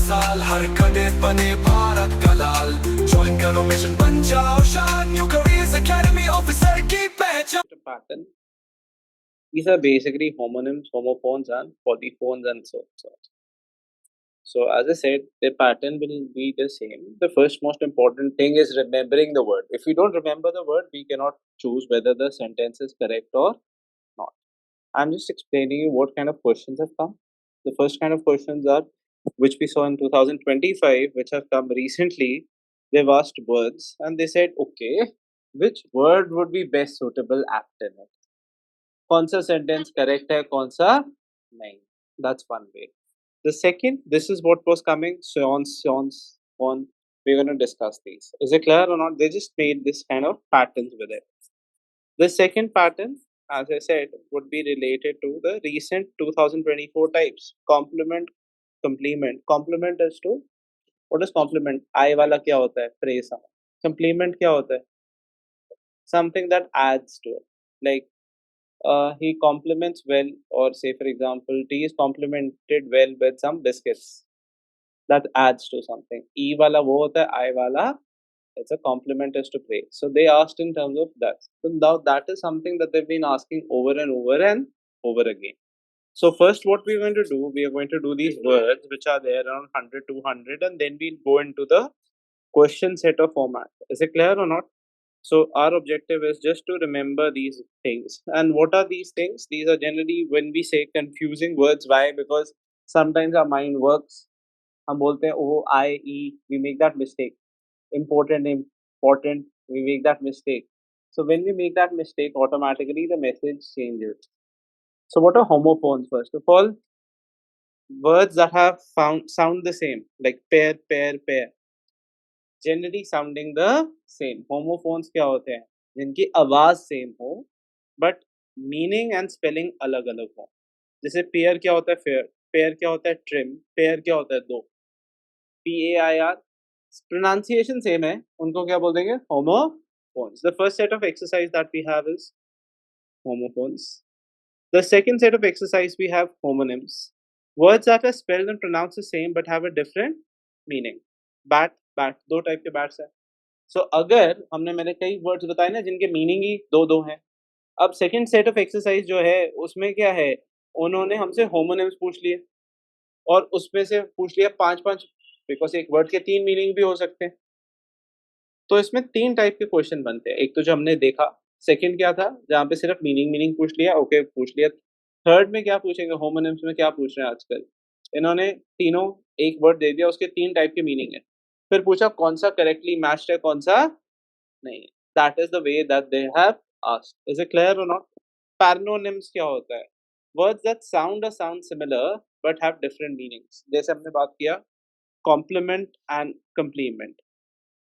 साल, हर कैडेट बने भारत का लाल। ज्वाइन करो मिशन बन जाओ शान, न्यू करियर्स एकेडमी ऑफिसर की पहचान। Pattern. These are basically homonyms, homophones, and polyphones, and so on. So, as I said, the pattern will be the same. The first most important thing is remembering the word. If we don't remember the word, we cannot choose whether the sentence is correct or not. I'm just explaining you what kind of questions have come. The first kind of questions are, which we saw in 2025, which have come recently. They've asked words and they said, okay, which word would be best suitable apt in it? कौन सा sentence correct है, कौन सा नहीं? That's one way. The second, this is what was coming, so on. We're going to discuss these. Is it clear or not? They just made this kind of patterns with it. The second pattern, as I said, would be related to the recent 2024 types. Complement, complement. Complement is to, what is complement? I वाला क्या होता है? Praise. Complement क्या होता है? Something that adds to it. Like he compliments well, or say for example, tea is complimented well with some biscuits. That adds to something. E wala wo hota hai, I wala, it's a compliment is to praise. So they asked in terms of that. So now that is something that they've been asking over and over and over again. So first what we're going to do, we are going to do these words which are there around 100, 200, and then we'll go into the question set of format. Is it clear or not? So our objective is just to remember these things. And what are these things? These are generally when we say confusing words. Why? Because sometimes our mind works. हम बोलते हैं O I E. We make that mistake. Important, important. We make that mistake. So when we make that mistake, automatically the message changes. So what are homophones? First of all, words that have sound the same, like pair, pair, pair. Generally sounding the same. Homophones क्या होते हैं? जिनकी आवाज same हो but meaning and spelling अलग अलग हो. जैसे पेयर क्या होता है? फेयर. पेयर क्या होता है? ट्रिम. पेयर क्या होता है? दो. PAIR. प्रोनाउंसिएशन सेम है, उनको क्या बोल देंगे? Homophones. The first set of exercise that we have is homophones. The second set of exercise we have homonyms. Words that are spelled and pronounced the same but have a different meaning. Bat, bat, दो type के bats हैं. So अगर मैंने कई words बताए ना जिनके meaning ही दो दो हैं. अब second set of exercise जो है उसमें क्या है? उन्होंने हमसे homonyms पूछ लिए और उसमें से पूछ लिया 5-5, बिकॉज एक वर्ड के 3 मीनिंग भी हो सकते हैं. तो इसमें 3 टाइप के क्वेश्चन बनते हैं. एक तो जो हमने देखा. सेकंड क्या था? जहाँ पे सिर्फ मीनिंग पूछ लिया, ओके पूछ लिया. थर्ड में क्या पूछेंगे? होमोनिम्स में क्या पूछ रहे हैं आजकल? इन्होंने तीनों एक वर्ड दे दिया, उसके 3 टाइप के मीनिंग है. फिर पूछा कौन सा करेक्टली मैच्ड है, कौन सा नहीं. That is the way that they have asked. Is it clear और नॉट? पैरोनिम्स क्या होता है? Words that sound similar but have different meanings. जैसे हमने बात किया कॉम्प्लीमेंट एंड कंप्लीमेंट.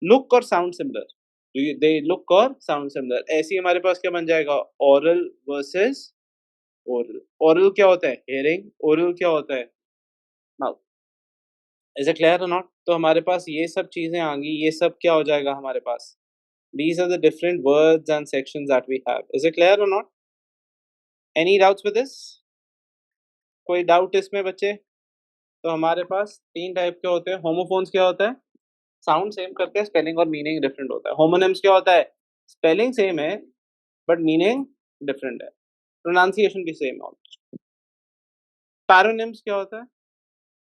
लुक और साउंड सिमिलर. दे लुक और साउंड सिमिलर. ऐसे ही हमारे पास क्या बन जाएगा? Oral versus oral. ओरल क्या होता है? हेयरिंग. ओरल क्या होता है? माउथ. इज इट क्लियर और नॉट? तो हमारे पास ये सब चीजें आएंगी. ये सब क्या हो जाएगा हमारे पास? These are the different words and sections that we have. Is it clear or not? Any doubts with this? कोई डाउट इसमें बच्चे? तो हमारे पास 3 टाइप के होते हैं. होमोफोन्स क्या होता है? साउंड सेम करते हैं, स्पेलिंग और मीनिंग डिफरेंट होता है. होमोनिम्स क्या होता है? स्पेलिंग सेम है बट मीनिंग डिफरेंट है. प्रोनाउंसिएशन भी सेम है. पैरोनिम्स क्या होता है?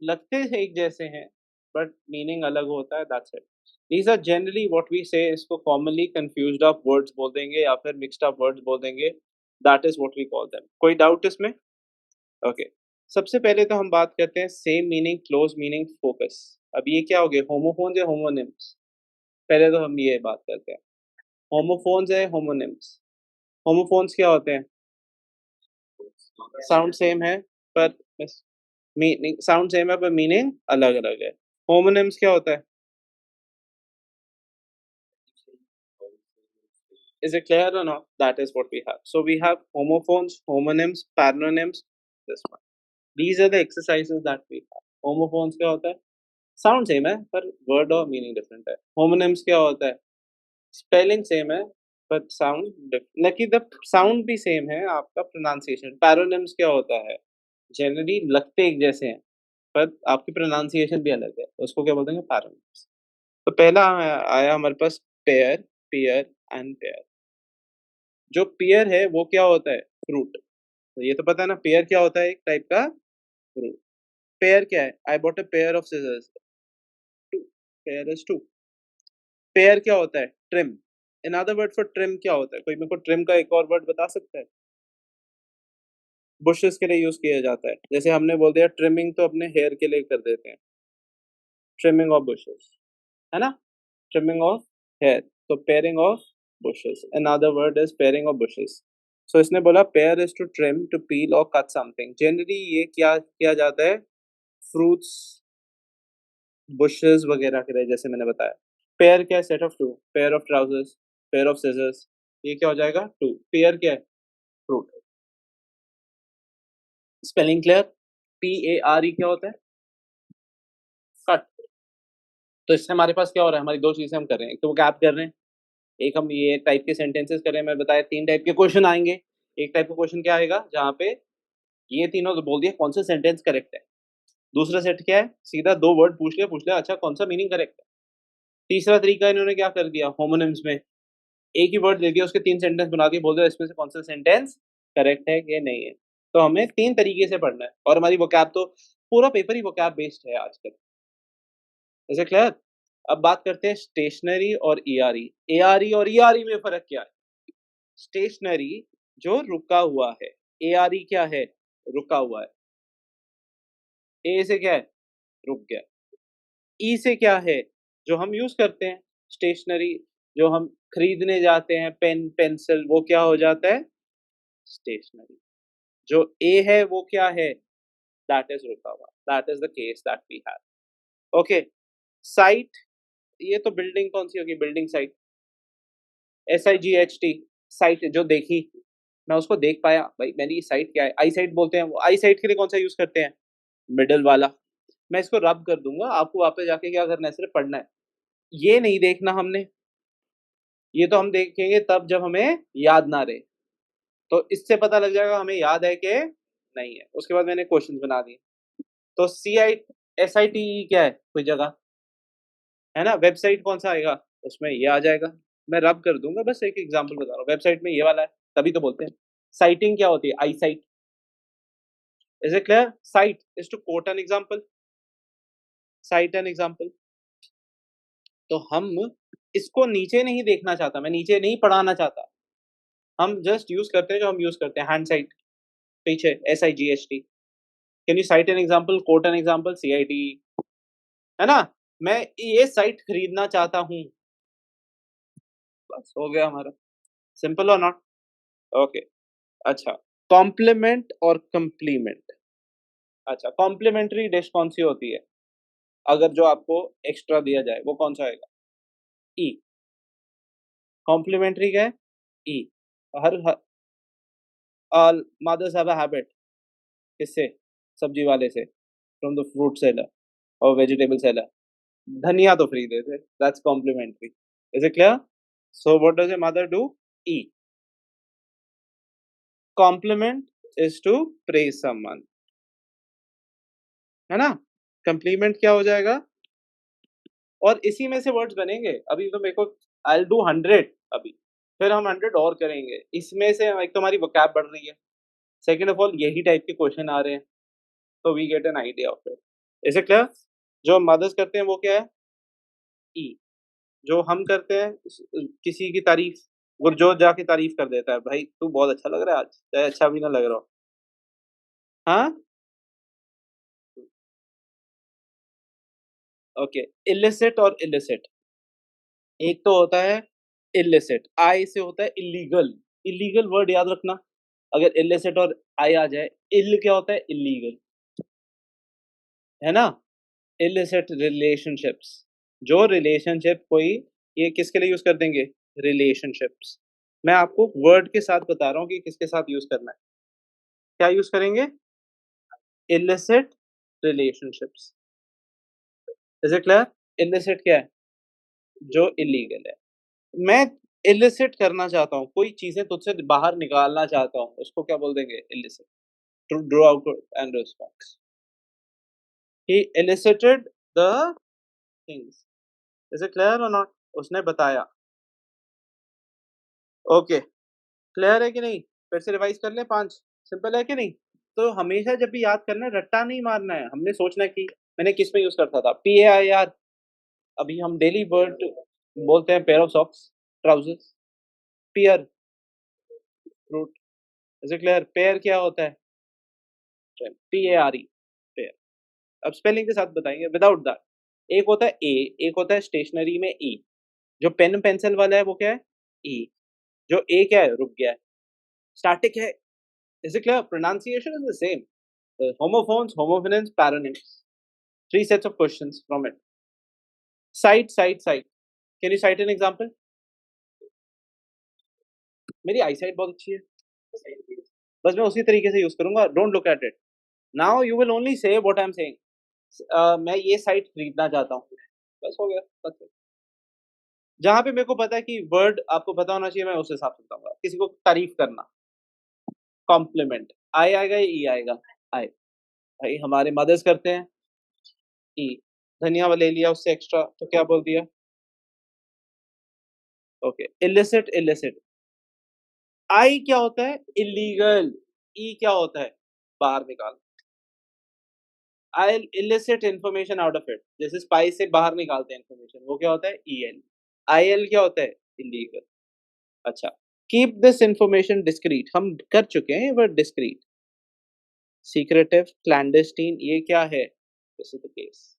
लगते एक जैसे हैं बट मीनिंग अलग होता है. That's it. These are generally what we say, इसको commonly confused up words बोल देंगे या फिर mixed up words बोल देंगे. That is what we call them. कोई डाउट इसमें? Okay. सबसे पहले तो हम बात करते हैं same meaning, close meaning, focus. अब ये क्या हो गया? होमोफोन्स या होमोनिम्स? पहले तो हम ये बात करते हैं. होमोफोन्स है होमोनिम्स. होमोफोन्स क्या होते हैं? साउंड सेम है पर मीनिंग, साउंड सेम है पर मीनिंग अलग अलग है. होमोनिम्स क्या होता है? Is it clear or not? That is what we have. So we have homophones, homonyms, paronyms. This one. These are the exercises that we have. Homophones क्या होता है? Sound same है पर word और meaning different है. Homonyms क्या होता है? Spelling same है but sound different. न कि the sound भी same है, आपका pronunciation. Paronyms क्या होता है? Generally लगते एक जैसे हैं पर आपकी pronunciation भी अलग है. उसको क्या बोल देंगे? पैरेंट्स। तो पहला आया हमारे पास पेयर, पियर एंड पेयर। जो पियर है वो क्या होता है? फ्रूट। तो ये तो पता है ना, पेयर क्या होता है? एक टाइप का फ्रूट। पेयर क्या है? I bought a pair of scissors, two, pair is two. Pair क्या होता है? Trim. In other word for trim क्या होता है? कोई मेरे को ट्रिम का एक और वर्ड बता सकता है? बुशेस के लिए यूज किया जाता है। जैसे हमने बोल दिया ट्रिमिंग तो अपने हेयर के लिए कर देते हैं, ट्रिमिंग ऑफ बुशेस, है ना? ट्रिमिंग ऑफ हेयर, तो pairing of bushes, another word is pairing of bushes. So इसने बोला pair is to trim, to peel or cut something. Generally ये क्या किया जाता है? Fruits, bushes वगैरह के लिए, जैसे मैंने बताया। पेयर क्या है? Set of two, pair of trousers, pair of scissors, ये क्या हो जाएगा? टू। पेयर क्या है? फ्रूट। Spelling clear? PARE क्या होता है? कट। तो इससे हमारे पास क्या हो रहा है? हमारी दो चीजें हम कर रहे हैं, एक तो वो गैप कर रहे हैं, एक हम ये टाइप के सेंटेंसेस कर रहे हैं। मैं बताया 3 टाइप के क्वेश्चन आएंगे। एक टाइप का क्वेश्चन क्या आएगा? जहाँ पे ये तीनों तो बोल दिया कौन सा सेंटेंस करेक्ट है। दूसरा सेट क्या है? सीधा 2 वर्ड पूछ लिया, अच्छा कौन सा मीनिंग करेक्ट है। तीसरा तरीका इन्होंने क्या कर दिया? होमोनिम्स में एक ही वर्ड दे दिया, उसके 3 सेंटेंस बना दिए, बोल दिया इसमें से कौन सा सेंटेंस करेक्ट है कि नहीं है। तो हमें 3 तरीके से पढ़ना है, और हमारी वोकैब तो पूरा पेपर ही वोकैब बेस्ड है आजकल। Is it clear? अब बात करते हैं स्टेशनरी और ईआरई। एआरई और ईआरई में फर्क क्या है? स्टेशनरी जो रुका हुआ है, एआरई क्या है? रुका हुआ है। ए से क्या है? रुक गया। ई से क्या है? जो हम यूज करते हैं स्टेशनरी, जो हम खरीदने जाते हैं, पेन पेंसिल, वो क्या हो जाता है? स्टेशनरी। जो ए है वो क्या है? दैट इज रुका हुआ, that is the case that we have. Okay. Site, ये तो बिल्डिंग कौन सी होगी? बिल्डिंग साइट, SIGHT, साइट जो देखी, मैं उसको देख पाया, भाई मेरी साइट क्या है? आई साइट बोलते हैं। वो आई साइट के लिए कौन सा यूज करते हैं? मिडल वाला। मैं इसको रब कर दूंगा, आपको वापस जाके क्या करना है? सिर्फ पढ़ना है, ये नहीं देखना हमने। ये तो हम देखेंगे तब जब हमें याद ना रहे, तो इससे पता लग जाएगा हमें याद है कि नहीं है। उसके बाद मैंने क्वेश्चन बना दिए। तो SITE क्या है? कोई जगह है ना? वेबसाइट कौन सा आएगा? उसमें ये आ जाएगा। मैं रब कर दूंगा, बस एक एग्जांपल बता रहा हूँ। वेबसाइट में ये वाला है, तभी तो बोलते हैं। साइटिंग क्या होती है? I cite. Is it clear? Cite is to quote an example, cite an example. तो हम इसको नीचे नहीं देखना चाहता, मैं नीचे नहीं पढ़ाना चाहता। हम जस्ट यूज करते हैं जो हम यूज करते हैं, हैंड साइट, पीछे SIGHT। Can you cite an example, quote an example, CIT, है ना? मैं ये साइट खरीदना चाहता हूँ, बस हो गया हमारा। सिंपल और नॉट? ओके। अच्छा, कॉम्प्लीमेंट और कंप्लीमेंट। अच्छा, कॉम्प्लीमेंट्री डिश कौन सी होती है? अगर जो आपको एक्स्ट्रा दिया जाए वो कौन सा आएगा? ई। कॉम्प्लीमेंट्री क्या है? ई। हर all mothers have a habit, किससे? सब्जी वाले से, फ्रॉम द फ्रूट सेलर और वेजिटेबल सेलर। धनिया तो फ्री देते, that's complementary. Is it clear? So what does a mother do? ई। Compliment is to praise someone, है ना? कंप्लीमेंट क्या हो जाएगा? और इसी में से वर्ड्स बनेंगे। अभी तो मेरे को आई विल डू 100 अभी, फिर हम 100 और करेंगे। इसमें से एक तो हमारी वोकैब बढ़ रही है, सेकंड ऑफ ऑल यही टाइप के क्वेश्चन आ रहे हैं, तो we get an idea of it. Is it clear? जो मदर्स करते हैं वो क्या है? ई। जो हम करते हैं किसी की तारीफ, गुरजोत जाके तारीफ कर देता है, भाई तू बहुत अच्छा लग रहा है आज, चाहे अच्छा भी ना लग रहा हो। हाँ, ओके। इलिसिट और इलिसिट, एक तो होता है इलिसिट, आई से होता है इलीगल। इलीगल वर्ड याद रखना, अगर इलिसिट और आई आ जाए, इल क्या होता है? इलीगल, है ना? इलिसिट रिलेशनशिप्स, जो रिलेशनशिप कोई, ये किसके लिए यूज कर देंगे? रिलेशनशिप्स। मैं आपको वर्ड के साथ बता रहा हूँ कि किसके साथ यूज करना है। क्या यूज करेंगे? Illicit relationships. Is it clear? Illicit क्या है? जो इलीगल है। मैं इलिसिट करना चाहता हूँ, कोई चीजें तुझसे बाहर निकालना चाहता हूँ, उसको क्या बोल देंगे? Elicit. To draw out and response, he elicited the things. Is it clear और नॉट? उसने बताया। ओके, क्लियर है कि नहीं? फिर से रिवाइज कर लें 5, सिंपल है कि नहीं? तो हमेशा जब भी याद करना है रट्टा नहीं मारना है, हमने सोचना है कि मैंने किस में यूज करता था, PAIR। अभी हम डेली वर्ड बोलते हैं pair of socks, trousers, pear, fruit. Is it clear? Pair क्या होता है? PARE, pair. अब स्पेलिंग के साथ बताएंगे विदाउट दैट। एक होता है ए, एक होता है स्टेशनरी में ई। जो पेन पेंसिल वाला है वो क्या है? ई। जो ए क्या है? रुक गया है, स्टैटिक है। Is it clear? Pronunciation is the same. Homophones, homophones, paronyms. Three sets of questions from it. Cite, cite, cite. Can you cite an example? मेरी आई साइट बहुत अच्छी है, बस मैं उसी तरीके से यूज करूंगा। Don't look at it. Now you will only say what I am saying. मैं ये साइट खरीदना चाहता हूँ, बस हो गया। बस जहां पे मेरे को पता है कि वर्ड आपको पता होना चाहिए, मैं उस हिसाब से बताऊंगा। किसी को तारीफ करना, कॉम्प्लीमेंट, आई आएगा या ई आएगा? आई। भाई हमारे मदर्स करते हैं, ई। धनिया ले लिया उससे एक्स्ट्रा तो क्या बोल दिया? ओके। Illicit, illicit. आई क्या होता है? इलीगल। ई क्या होता है? बाहर निकाल। I elicit information out of it, जैसे स्पाई से बाहर निकालते हैं इन्फॉर्मेशन, वो क्या होता है? EL। IL क्या होता है? इलीगल। अच्छा, कीप दिस इन्फॉर्मेशन डिस्क्रीट, हम कर चुके हैं वर्ड डिस्क्रीट। सीक्रेटिव, क्लैंडस्टीन, ये क्या है? This is the case.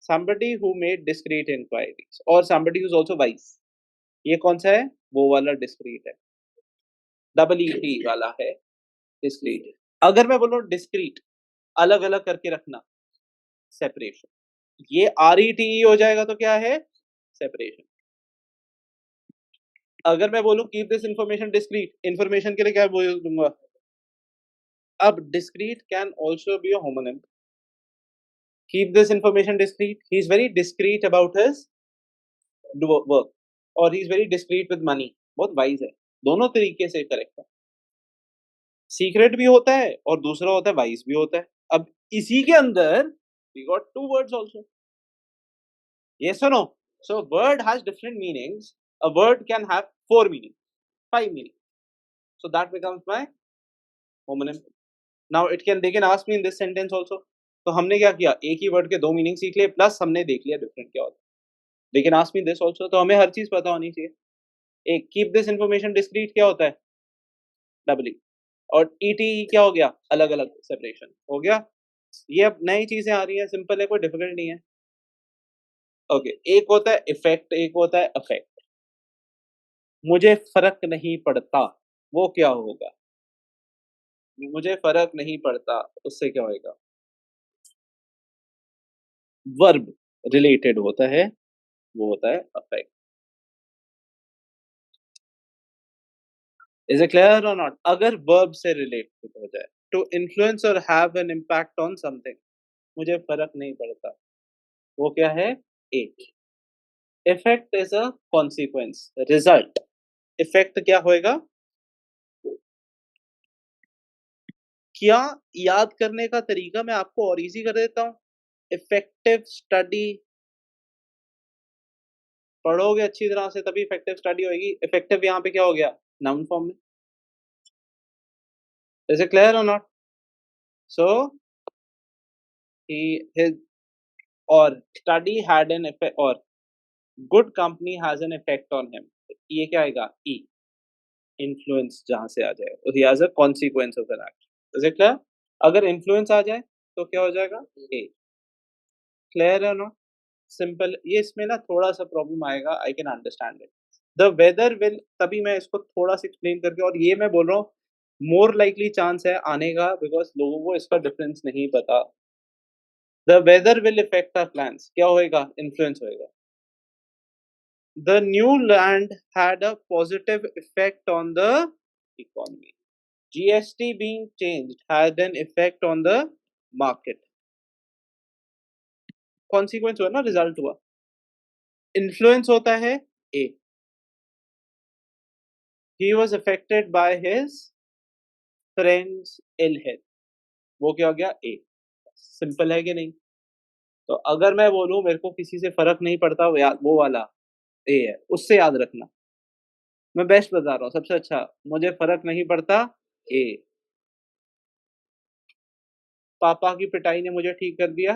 somebody who made discreet inquiries or somebody who's also wise। ये कौन सा है? वो वाला डिस्क्रीट है, EET वाला है डिस्क्रीट। अगर मैं बोलूं डिस्क्रीट, अलग अलग करके रखना, सेपरेशन, ये RETE हो जाएगा तो क्या है? सेपरेशन। अगर मैं बोलूं keep this information discreet, information के लिए क्या बोल दूंगा? अब discreet can also be a homonym. Keep this information discreet, he is very discreet about his work, और he is very discreet with money. बहुत वाइज है, दोनों तरीके से करेक्ट है। सीक्रेट भी होता है और दूसरा होता है वाइज भी होता है। अब इसी के अंदर we got two words also, yes और no? So word has different meanings. A word can have 4 meaning, 5 meaning, so that becomes my homonym. Now it can, they can ask me in this sentence also। तो हमने क्या किया? एक ही word के दो meaning सीख लिए, प्लस हमने देख लिया डिफरेंट क्या होता है। they can ask me this also, तो हमें हर चीज पता होनी चाहिए। एक कीप दिस इंफॉर्मेशन डिस्क्रीट क्या होता है? डबली। और ETE क्या हो गया? अलग अलग, सेपरेशन हो गया। ये अब नई चीजें आ रही हैं, सिंपल है, कोई डिफिकल्ट नहीं है। ओके, एक होता है इफेक्ट, एक होता है अफेक्ट। मुझे फर्क नहीं पड़ता, वो क्या होगा? मुझे फर्क नहीं पड़ता, उससे क्या होएगा? वर्ब रिलेटेड होता है, वो होता है अफेक्ट। इज इट क्लियर और नॉट? अगर वर्ब से रिलेटेड हो जाए, टू इन्फ्लुएंस और have an impact on something, मुझे फर्क नहीं पड़ता, वो क्या है? एक। Effect is a consequence, result. Effect क्या होएगा? क्या याद करने का तरीका मैं आपको और इजी कर देता हूँ। इफेक्टिव स्टडी, पढ़ोगे अच्छी तरह से तभी इफेक्टिव स्टडी होगी। इफेक्टिव यहाँ पे क्या हो गया? नाउन फॉर्म में। इज इट क्लियर और not? So he his or study had an effect or good company has an effect on him। ये क्या आएगा? E। इन्फ्लुएंस जहां से आ जाए, he has a consequence of an act। Is it clear? अगर influence आ जाए तो क्या हो जाएगा? A। क्लियर है नॉट? सिंपल। ये इसमें ना थोड़ा सा प्रॉब्लम आएगा, I can understand it. The weather will, तभी मैं इसको थोड़ा सा एक्सप्लेन करके, और ये मैं बोल रहा हूँ मोर लाइकली चांस है आने का, बिकॉज लोगों को इसका डिफरेंस नहीं पता। The weather will effect our plans, क्या होएगा? इन्फ्लुएंस होएगा। The new land had a positive effect on the economy. GST being changed had an effect on the market। Consequence हुआ ना, रिजल्ट हुआ। इन्फ्लुएंस होता है ए, he was affected by his friends ill health, वो क्या हो गया? ए। सिंपल है कि नहीं? तो अगर मैं बोलूं मेरे को किसी से फर्क नहीं पड़ता, वो वाला ए है, उससे याद रखना। मैं बेस्ट बता रहा हूँ, सबसे अच्छा, मुझे फर्क नहीं पड़ता, ए। पापा की पिटाई ने मुझे ठीक कर दिया,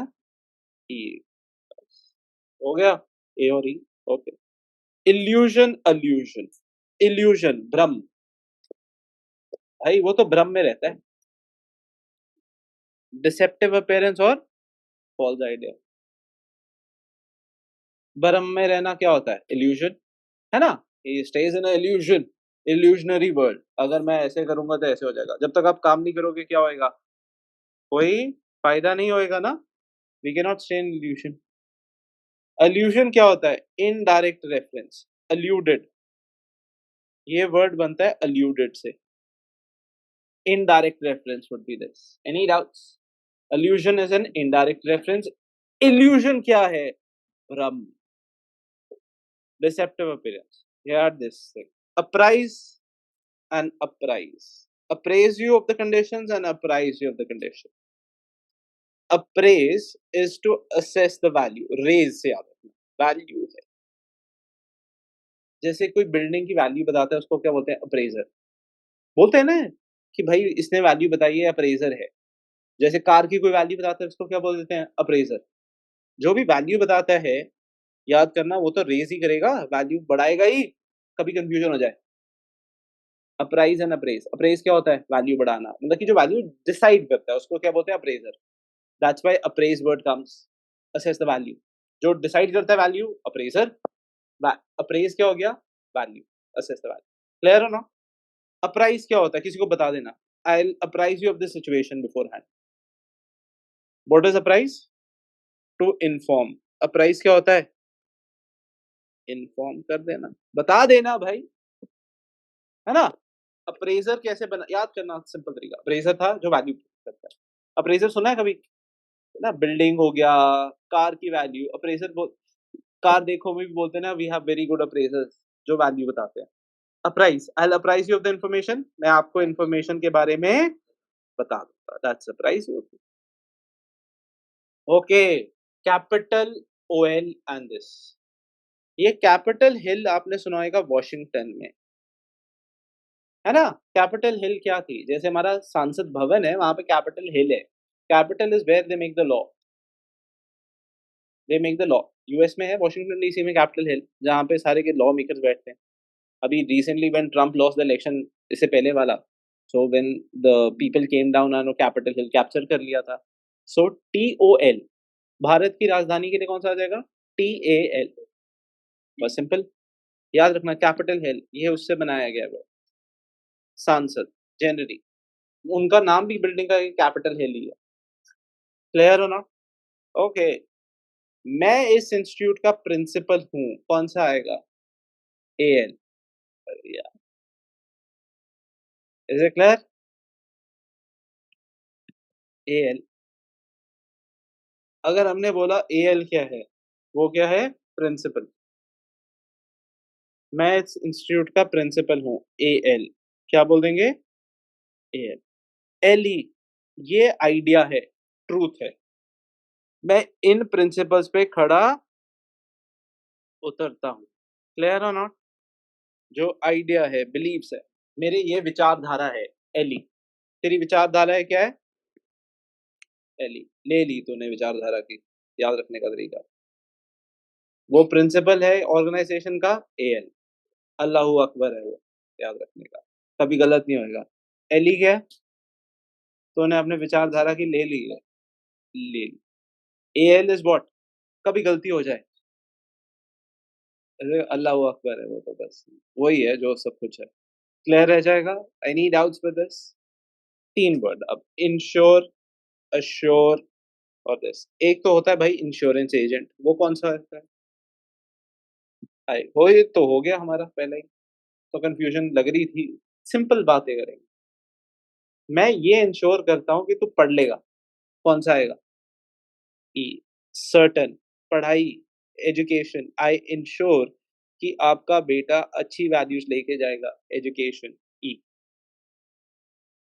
ई। हो गया, ए और ई। ओके। इल्यूजन, अल्यूजन, इल्यूजन भ्रम, भाई वो तो भ्रम में रहता है। डिसेप्टिव अपीयरेंस और फॉल्स आइडिया। भ्रम में रहना क्या होता है? इल्यूजन, है ना? ही स्टेज इन इल्यूजन, इल्यूजनरी वर्ल्ड। अगर मैं ऐसे करूंगा तो ऐसे हो जाएगा, जब तक आप काम नहीं करोगे क्या होएगा? कोई फायदा नहीं होएगा ना। We can not stay in illusion. Allusion क्या होता है? इनडायरेक्ट रेफरेंस, अल्यूडेड, ये वर्ड बनता है अल्यूडेड से। Indirect reference would be this. Any doubts? Allusion is an indirect reference. Illusion क्या है? भ्रम, deceptive appearance. Here this thing. Apprise and apprise. Appraise you of the conditions and apprise you of the condition. Appraise is to assess the value. Raise से याद रखना, value है। जैसे कोई building की वैल्यू बताता है उसको क्या बोलते हैं? अप्रेजर। बोलते हैं ना कि भाई इसने वैल्यू बताई है, अप्रेजर है। जैसे कार की कोई वैल्यू बताता है उसको क्या बोल देते हैं? अप्रेजर। जो भी वैल्यू बताता है, याद करना, वो तो रेज ही करेगा, वैल्यू बढ़ाएगा ही, कभी कंफ्यूजन हो जाए। Apprise and apprise. अप्रेज क्या होता है? वैल्यू बढ़ाना, मतलब कि जो वैल्यू डिसाइड करता है उसको क्या बोलते हैं? Appraisal. That's why apprise word comes. Assess the value, जो डिसाइड करता है वैल्यू, अप्रेजर। अप्रेज क्या हो गया? Value, assess the value. Clear हो ना? अप्राइज क्या होता है? किसी को बता देना, I will apprise you of this situation beforehand. What is apprise? To inform. Apprise क्या होता है? इन्फॉर्म कर देना, बता देना भाई, है ना? अप्रेजर कैसे बना, याद करना, सिंपल तरीका। अप्रेजर था जो वैल्यू करता है। अप्रेजर सुना है कभी? ना, बिल्डिंग हो गया, कार की वैल्यू, अप्रेजर बोल। कार देखो में भी बोलते हैं ना, we have very good appraisers, जो वैल्यू बताते हैं। Apprise, I will apprise you of the information, मैं आपको इंफॉर्मेशन के बारे में बता दूंगा, that's apprise you. Okay. Capital O L and this, ये कैपिटल हिल आपने सुना होगा वॉशिंगटन में, है ना? कैपिटल हिल क्या थी? जैसे हमारा सांसद भवन है, वहां पे कैपिटल हिल है। Capitol is where they make the law, they make the law. US में है वॉशिंगटन डीसी में कैपिटल हिल, जहाँ पे सारे के लॉ मेकर्स बैठते हैं। अभी recently when Trump lost the election, इससे पहले वाला, so when the people came down on Capitol Hill, capture कर लिया था। सो TOL, भारत की राजधानी के लिए कौन सा आ जाएगा? TAL। बस सिंपल याद रखना, कैपिटल हिल ये उससे बनाया गया है। सांसद जनरली, उनका नाम भी बिल्डिंग का कैपिटल हिल ही है। क्लियर हो ना? ओके। मैं इस इंस्टीट्यूट का प्रिंसिपल हूँ, कौन सा आएगा? AL। Is it clear? AL। अगर हमने बोला AL क्या है, वो क्या है? प्रिंसिपल। मैं इस इंस्टीट्यूट का प्रिंसिपल हूँ, AL। क्या बोल देंगे? AL। LE, ये आइडिया है, ट्रूथ है। मैं इन प्रिंसिपल्स पे खड़ा उतरता हूँ। क्लियर हो नॉट? जो आइडिया है, बिलीव्स है, मेरे ये विचारधारा है, LE। तेरी विचारधारा है क्या है? LE। ले ली तूने विचारधारा की, याद रखने का तरीका। वो प्रिंसिपल है ऑर्गेनाइजेशन का, AL। अल्लाहू अकबर है वो, याद रखने का, कभी गलत नहीं होएगा। LE क्या है? तूने अपने विचारधारा की ले ली है, ले ली। AL is what? कभी गलती हो जाए, अरे अल्लाहू अकबर है वो, तो बस वही है जो सब कुछ है। क्लियर रह जाएगा? Any doubts with this? 3 word अब, इंश्योर, अश्योर और दिस। एक तो होता है भाई इंश्योरेंस एजेंट, वो कौन सा होता है? वो ये तो हो गया हमारा पहले ही, तो कंफ्यूजन लग रही थी। सिंपल बातें करेंगे। मैं ये इंश्योर करता हूँ कि तू पढ़ लेगा, कौन सा आएगा? ई। सर्टन, पढ़ाई, एजुकेशन। आई इंश्योर कि आपका बेटा अच्छी वैल्यूज लेके जाएगा, education, E.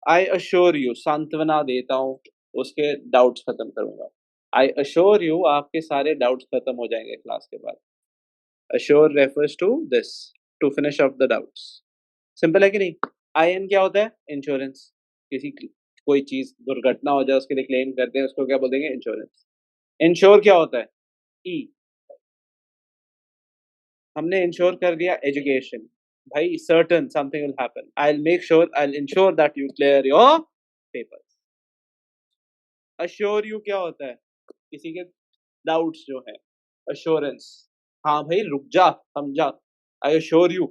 I assure you, सांत्वना देता हूँ, उसके डाउट्स खत्म करूंगा। आई अश्योर यू आपके सारे डाउट्स खत्म हो जाएंगे क्लास के बाद। Assure refers to this, to finish off the doubts. Simple है कि नहीं? IN क्या होता है? इंश्योरेंस। कोई चीज दुर्घटना हो जाए उसके लिए क्लेम करते हैं, उसको क्या बोल देंगे? इंश्योरेंस। इंश्योर क्या होता है? ई। हमने इंश्योर कर दिया एजुकेशन। भाई certain something will happen, I will make sure, I will ensure that you clear your papers. Assure you क्या होता है? किसी के डाउट्स जो है, अश्योरेंस। हाँ भाई रुक जा, समझा, आई अश्योर यू।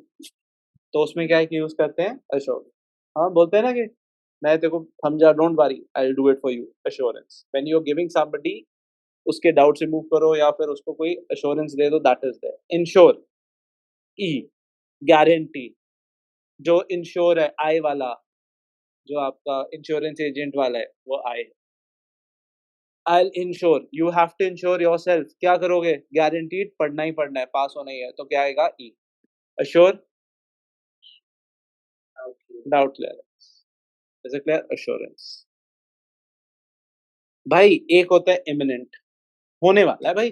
तो उसमें क्या है कि यूज करते हैं अश्योर। हाँ बोलते हैं ना कि मैं तेरे को समझा, don't worry, I will do it for you. Assurance when you are giving somebody उसके डाउट्स रिमूव करो या फिर उसको कोई अश्योरेंस दे दो, that is there. Insure, E, guarantee. जो इंश्योर है, आई वाला, जो आपका इंश्योरेंस एजेंट वाला है, वो आई है। I insure, you have to insure yourself. क्या करोगे? गारंटीड, पढ़ना ही पढ़ना है, पास होना ही है, तो क्या आएगा? ई। Assure, doubt clearance. Is it clear? Assurance. भाई एक होता है इमिनेंट, होने वाला है भाई।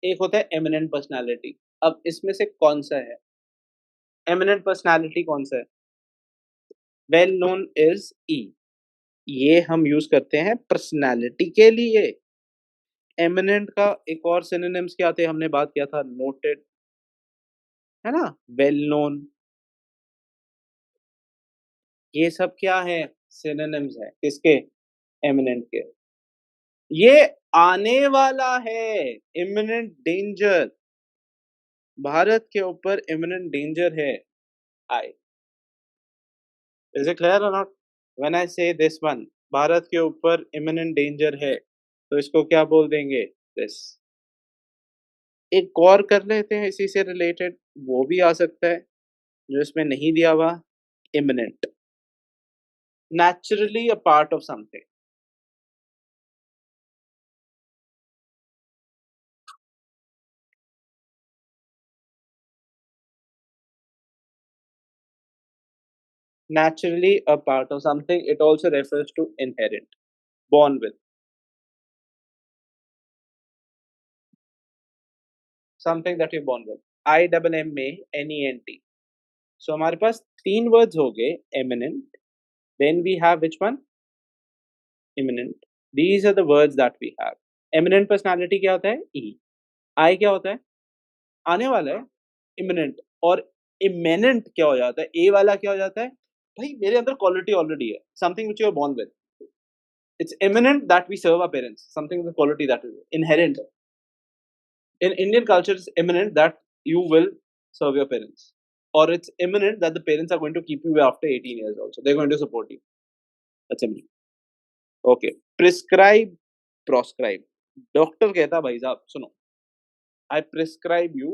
एक होता है एमिनेंट पर्सनालिटी। अब इसमें से कौन सा है? एमिनेंट पर्सनालिटी कौन सा है? वेल नोन इज ई। ये हम यूज करते हैं पर्सनालिटी के लिए। एमिनेंट का एक और सिनोनिम्स क्या थे? हमने बात किया था, नोटेड, है ना, वेल नोन। ये सब क्या है? सिनोनिम्स है किसके? एमिनेंट के। ये आने वाला है, इमिनेंट डेंजर। भारत के ऊपर इमिनेंट डेंजर है, आई। इज इट क्लियर और नॉट? व्हेन आई से दिस वन, भारत के ऊपर इमिनेंट डेंजर है, तो इसको क्या बोल देंगे? दिस। एक और कर लेते हैं इसी से रिलेटेड, वो भी आ सकता है जो इसमें नहीं दिया हुआ। Imminent, naturally a part of something. Naturally a part of something. It also refers to inherent, born with, something that you're born with. IMMANENT. So हमारे पास तीन words हो गए, eminent. Then we have which one? Imminent. These are the words that we have. Eminent personality क्या होता है? E. I क्या होता है? आने वाला है, imminent। और imminent क्या हो जाता है? A वाला क्या हो जाता है? भाई मेरे अंदर quality already है, something which you are born with. It's imminent that we serve our parents, something with quality that is inherent. In Indian culture, it's imminent that you will serve your parents, or it's imminent that the parents are going to keep you after 18 years also. They're going to support you. That's imminent. Okay. Prescribe, proscribe. Doctor कहता भाई साहब सुनो, I prescribe you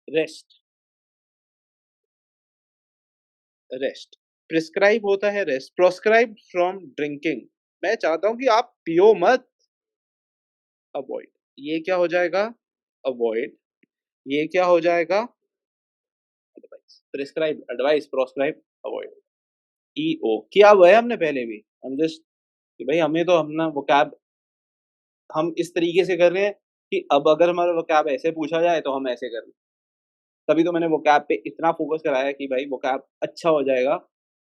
rest. Rest, prescribe होता है rest, proscribe from drinking. मैं चाहता हूं कि आप पियो मत, अवॉइड। ये क्या हो जाएगा? अवॉइड। ये क्या हो जाएगा? Advice. Prescribe, advice, proscribe, avoid. EO किया हुआ है हमने पहले भी। हम जस्ट कि भाई हमें तो हम ना वोकैब हम इस तरीके से कर रहे हैं कि अब अगर हमारा वोकैब ऐसे पूछा जाए तो हम ऐसे कर लें। तभी तो मैंने वोकैब पे इतना फोकस कराया कि भाई वोकैब अच्छा हो जाएगा,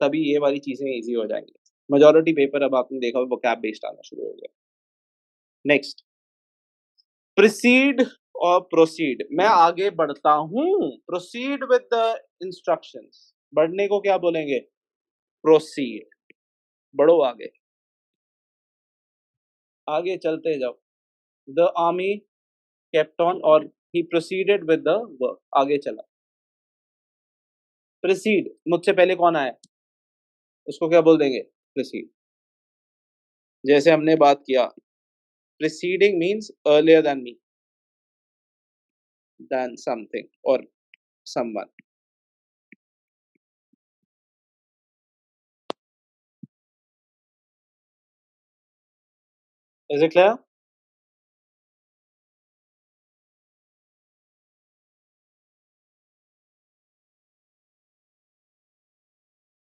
तभी ये वाली चीजें इजी हो जाएंगी। मेजॉरिटी पेपर अब आपने देखा वोकैब बेस्ड आना शुरू हो गया। नेक्स्ट, प्रोसीड और प्रोसीड। मैं आगे बढ़ता हूं, प्रोसीड विद द इंस्ट्रक्शंस। बढ़ने को क्या बोलेंगे? प्रोसीड। बढ़ो आगे, आगे चलते जाओ। द आर्मी केप्ट ऑन, और ही प्रोसीडेड विद द वर्क, आगे चला। प्रोसीड, मुझसे पहले कौन आया, उसको क्या बोल देंगे? प्रोसीड। जैसे हमने बात किया, preceding means earlier than me, then something और someone. Is it clear?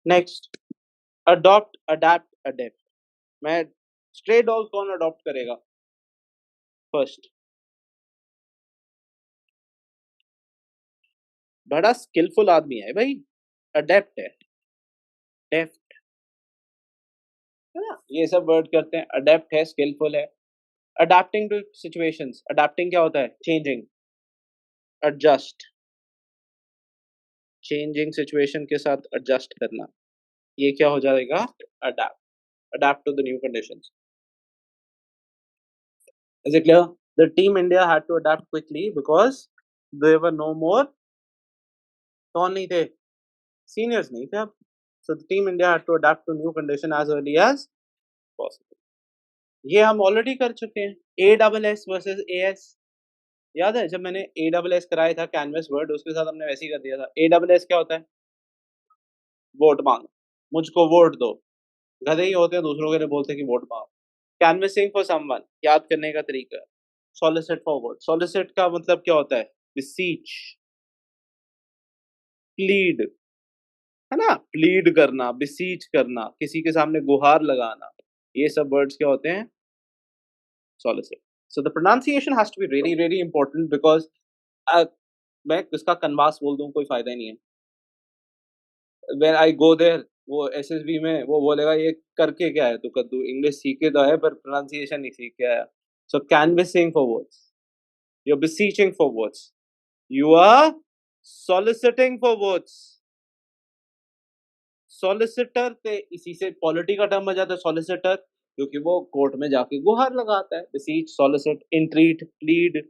Next, adopt, adapt, adapt. मैं स्ट्रे डॉग कौन अडॉप्ट करेगा फर्स्ट? बड़ा स्किलफुल आदमी है भाई, अडेप्ट है, डेफ्ट है ना, ये सब वर्ड करते हैं, अडेप्ट है, स्किलफुल है। अडेप्टिंग टू सिचुएशंस, अडेप्टिंग क्या होता है? चेंजिंग, एडजस्ट, चेंजिंग सिचुएशन के साथ एडजस्ट करना, ये क्या हो जाएगा? Adept, adept to the new conditions. Is it clear? The team India had to adapt quickly because there were no more, कौन नहीं थे? Seniors नहीं थे अब। So the team India had to adapt to new condition as early as possible. ये हम already कर चुके हैं। ASS वर्सेस AS, याद है जब मैंने ASS कराया था कैनवस वर्ड, उसके साथ हमने वैसे ही कर दिया था। ASS क्या होता है? वोट मांगो, मुझको वोट दो। गधे ही होते हैं, दूसरों के लिए बोलते हैं कि वोट मांगो। कैनवसिंग फॉर समवन, याद करने का तरीका। सॉलिसिट फॉर वोट, सॉलिसिट का मतलब क्या होता है? बिसीच, प्लीड, है ना, प्लीड करना, बिसीच करना, किसी के सामने गुहार लगाना, ये सब वर्ड्स क्या होते हैं? Solicit. So the pronunciation has to be really really important because मैं इसका कन्वास बोल दूं कोई फायदा ही नहीं है। व्हेन आई गो देयर, वो एसएसबी में वो बोलेगा ये करके क्या है तू कद्दू, इंग्लिश सीखे तो है पर प्रोनाउंसिएशन नहीं सीख के आया। So canvassing for words, you are beseeching for votes, you are soliciting for votes। Solicitor से इसी से पॉलिटी का टर्म आ जाता है सॉलिसिटर, क्योंकि वो कोर्ट में जाके गुहार लगाता है। beseech, solicit, entreat, plead,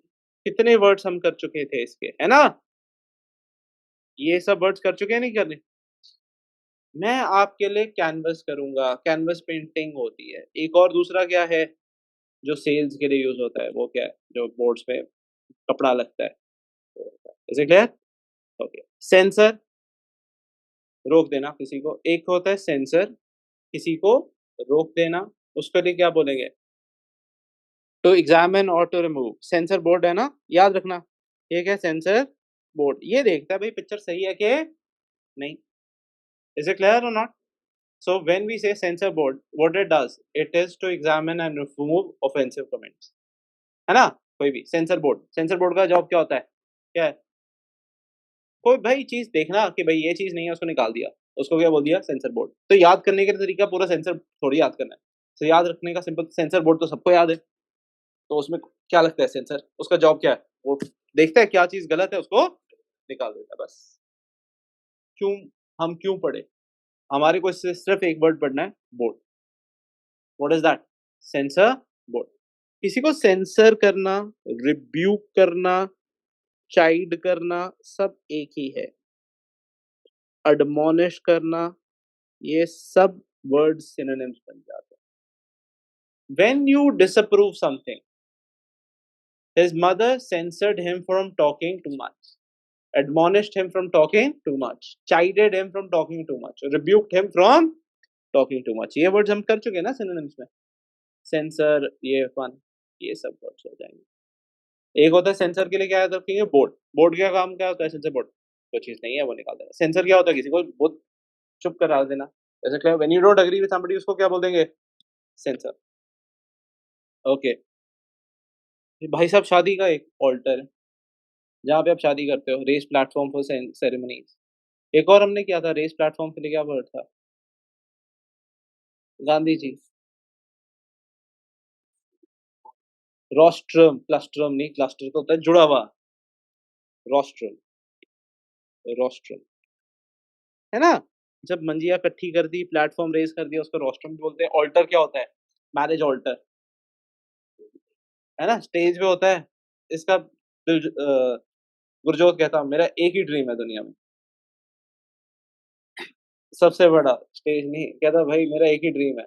कितने वर्ड्स हम कर चुके थे इसके, है ना? ये सब वर्ड्स कर चुके हैं, नहीं करने? मैं आपके लिए कैनवस करूंगा, कैनवस पेंटिंग होती है। एक और दूसरा क्या है जो सेल्स के लिए यूज होता है, वो क्या है? जो बोर्ड्स पे कपड़ा लगता है, is it clear? Okay. Sensor, रोक देना किसी को, एक होता है सेंसर, किसी को रोक देना, उसके लिए क्या बोलेंगे? टू एग्जामिन और टू रिमूव। सेंसर बोर्ड है ना, याद रखना, ये क्या? सेंसर बोर्ड ये देखता है भाई पिक्चर सही है कि नहीं। इज इट क्लियर और not? So when we say censor board, what it does, it is to examine and remove offensive comments, है ना? कोई भी सेंसर बोर्ड का जॉब क्या होता है? क्या है? कोई भाई चीज देखना कि भाई ये चीज नहीं है, उसको निकाल दिया, उसको क्या बोल दिया? Sensor board. तो याद करने का तरीका पूरा सेंसर थोड़ी याद करना है। तो याद रखने का सिंपल, सेंसर बोर्ड तो सबको याद है, तो उसमें क्या लगता है? सेंसर, उसका जॉब क्या है? वो देखता है क्या चीज गलत है, उसको निकाल देता है, बस। क्यों, हम क्यों पढ़े? हमारे को इससे सिर्फ एक वर्ड पढ़ना है, board. What is that? Sensor board. किसी को सेंसर करना, रिब्यूक करना, चाइड करना, सब एक ही है। एडमोनिश करना, ये सब वर्ड सिनोनिम्स बन जाते हैं। When you disapprove something, his mother censored him from talking too much, admonished him from talking too much, chided him from talking too much, rebuked him from talking too much। ये words हम कर चुके हैं ना synonyms में। Sensor, ये fun, ये सब वर्ड्स हो जाएंगे। एक होता है सेंसर के लिए क्या याद रखेंगे? बोर्ड। बोर्ड का काम क्या होता है? सेंसर बोर्ड, कोई चीज नहीं है वो निकाल देना। सेंसर क्या होता है? किसी को बहुत चुप करा देना। जैसे क्या, when you don't agree with somebody, उसको क्या बोल देंगे? सेंसर। ओके। भाई साहब, शादी का एक ऑल्टर है जहाँ पे आप शादी करते हो, रेस प्लेटफॉर्म फॉर सेरेमनीज। एक और हमने किया था रेस प्लेटफॉर्म के लिए, क्या वर्ड था? गांधी जी। रोस्ट्रम, क्लस्ट्रम नहीं, क्लस्टर तो होता है जुड़ा हुआ। रोस्ट्रम, रोस्ट्रम, है ना? जब मंजिया इकट्ठी कर दी, प्लेटफॉर्म रेस कर दिया, उसको रोस्ट्रम बोलते हैं। ऑल्टर क्या होता है? मैरिज ऑल्टर, है ना? स्टेज पे होता है। इसका गुरजोत कहता मेरा एक ही ड्रीम है दुनिया में, सबसे बड़ा स्टेज नहीं कहता भाई, मेरा एक ही ड्रीम है,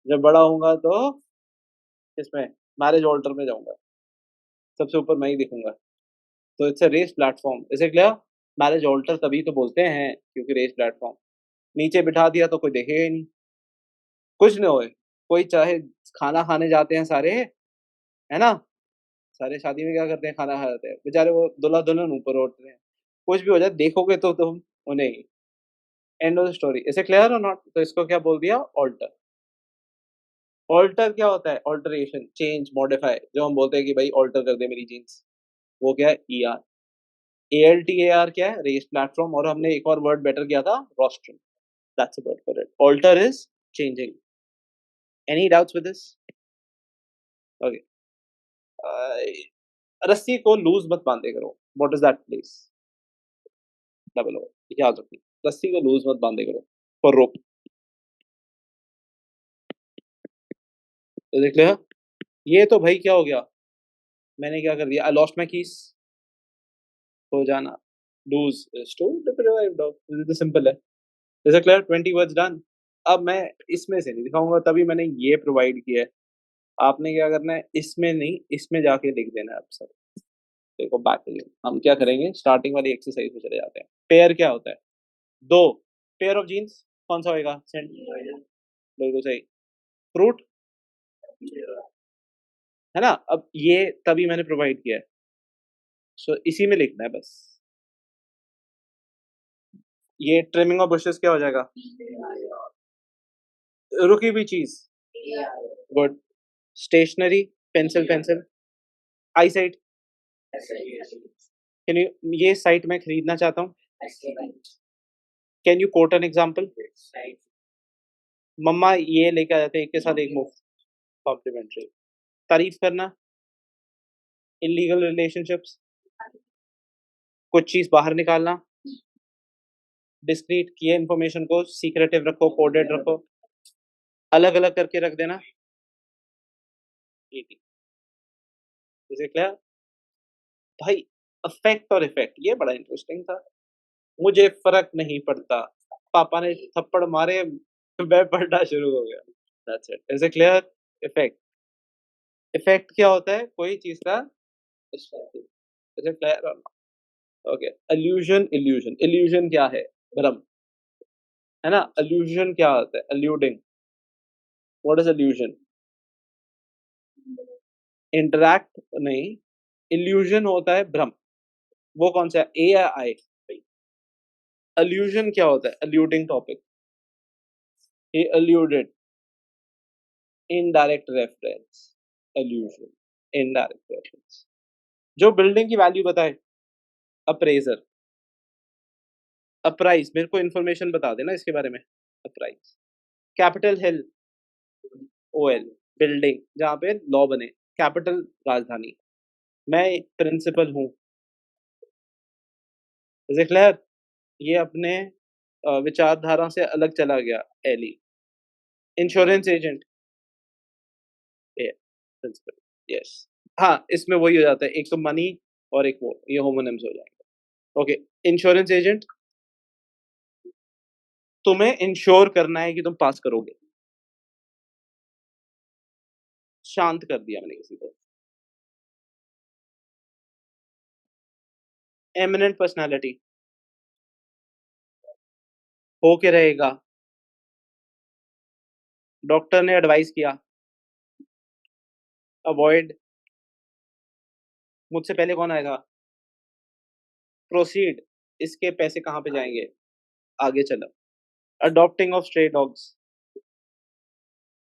जब बड़ा होऊंगा तो इसमें मैरिज ऑल्टर में जाऊंगा, सबसे ऊपर मैं ही दिखूंगा। तो इट्स अ रेस प्लेटफॉर्म, इसे क्लियर? मैरिज ऑल्टर तभी तो बोलते हैं क्योंकि रेस प्लेटफॉर्म। नीचे बिठा दिया तो कोई देखेगा ही नहीं, कुछ नहीं होए। कोई चाहे खाना खाने जाते हैं सारे, है ना? सारे शादी में क्या करते हैं? खाना खाते हैं, बेचारे वो दूल्हा दुल्हन ऊपर उठते हैं। कुछ भी हो जाए देखोगे तो तुम उन्हें ही। End of the story. इसे क्लियर और नॉट? तो इसको क्या बोल दिया? ऑल्टर। ऑल्टर क्या होता है? Alteration, change, modify. जो हम बोलते हैं कि भाई ऑल्टर कर दे मेरी जीन्स, वो क्या है? ईआर। ALTAR क्या है? Raised platform. और हमने एक और वर्ड बेटर किया था, rostrum. That's a word for it. Alter is changing. Any doubts with this? Okay. रस्सी को लूज मत बांधे करो। What is that please? Double O, याद रखिए, रस्सी को लूज मत बांधे करो फॉर रोप। देख लिया? ये तो भाई क्या हो गया? मैंने क्या कर दिया? I lost my keys. हो जाना। Lose is to deprived of. This simple है। Is it clear? 20 words done. अब मैं इसमें से नहीं दिखाऊंगा, तभी मैंने ये प्रोवाइड किया है। आपने क्या करना है? इसमें नहीं, इसमें जाके लिख देना है अब सब। देखो बैक अगेन, हम क्या करेंगे? स्टार्टिंग वाली एक्सरसाइज में चले जाते हैं। पेयर क्या होता है? दो। पेयर ऑफ जीन्स कौन सा होएगा? सेंट। बिल्कुल सही। फ्रूट है ना? अब ये तभी मैंने प्रोवाइड किया है, सो इसी में लिखना है बस। ये ट्रिमिंग ऑफ बुशेस क्या हो जाएगा? रुकी हुई चीज। Good. Stationery, pencil pencil. I cite, can you, ये साइट मैं खरीदना चाहता हूँ। Can you quote an example? मम्मा ये लेके आ जाते हैं एक के साथ एक मुफ्त। कॉम्प्लीमेंट्री। तारीफ करना। Illegal relationships. कुछ चीज बाहर निकालना। डिस्क्रीट किए इंफॉर्मेशन को सीक्रेटिव रखो, कोडेड रखो, अलग अलग करके रख देना। इसे क्लियर? भाई अफेक्ट और इफेक्ट ये बड़ा इंटरेस्टिंग था। मुझे फर्क नहीं पड़ता, पापा ने थप्पड़ मारे, मैं पढ़ना शुरू हो गया। That's it. Is it clear? Effect. Effect क्या होता है? कोई चीज का। Is it clear? Okay. Allusion, illusion. Illusion क्या है? भ्रम, है ना? अल्यूजन क्या होता है? Alluding. What is allusion? Interact नहीं, इल्यूजन होता है भ्रम। वो कौन सा है? ए या आई? अल्यूजन क्या होता है? Alluding topic. He alluded. Indirect reference. Allusion, indirect reference. जो बिल्डिंग की वैल्यू बताए, अप्रेजर। अप्राइज, मेरे को इन्फॉर्मेशन बता देना इसके बारे में। Apprise. Capitol Hill, OL। Building जहाँ पे लॉ बने। कैपिटल, राजधानी। मैं प्रिंसिपल हूँ। Is it clear? ये अपने विचारधारा से अलग चला गया। Ally. Insurance agent, principal. Yes. हाँ, इसमें वही हो जाता है, एक तो मनी और एक वो, ये होमोनिम्स हो जाएंगे। ओके। इंश्योरेंस एजेंट, तुम्हें इंश्योर करना है कि तुम पास करोगे। शांत कर दिया मैंने किसी को। एमिनेंट पर्सनालिटी, हो के रहेगा। डॉक्टर ने एडवाइस किया। अवॉइड, मुझसे पहले कौन आएगा? प्रोसीड, इसके पैसे कहाँ पे जाएंगे? आगे चलो। Adopting of stray dogs.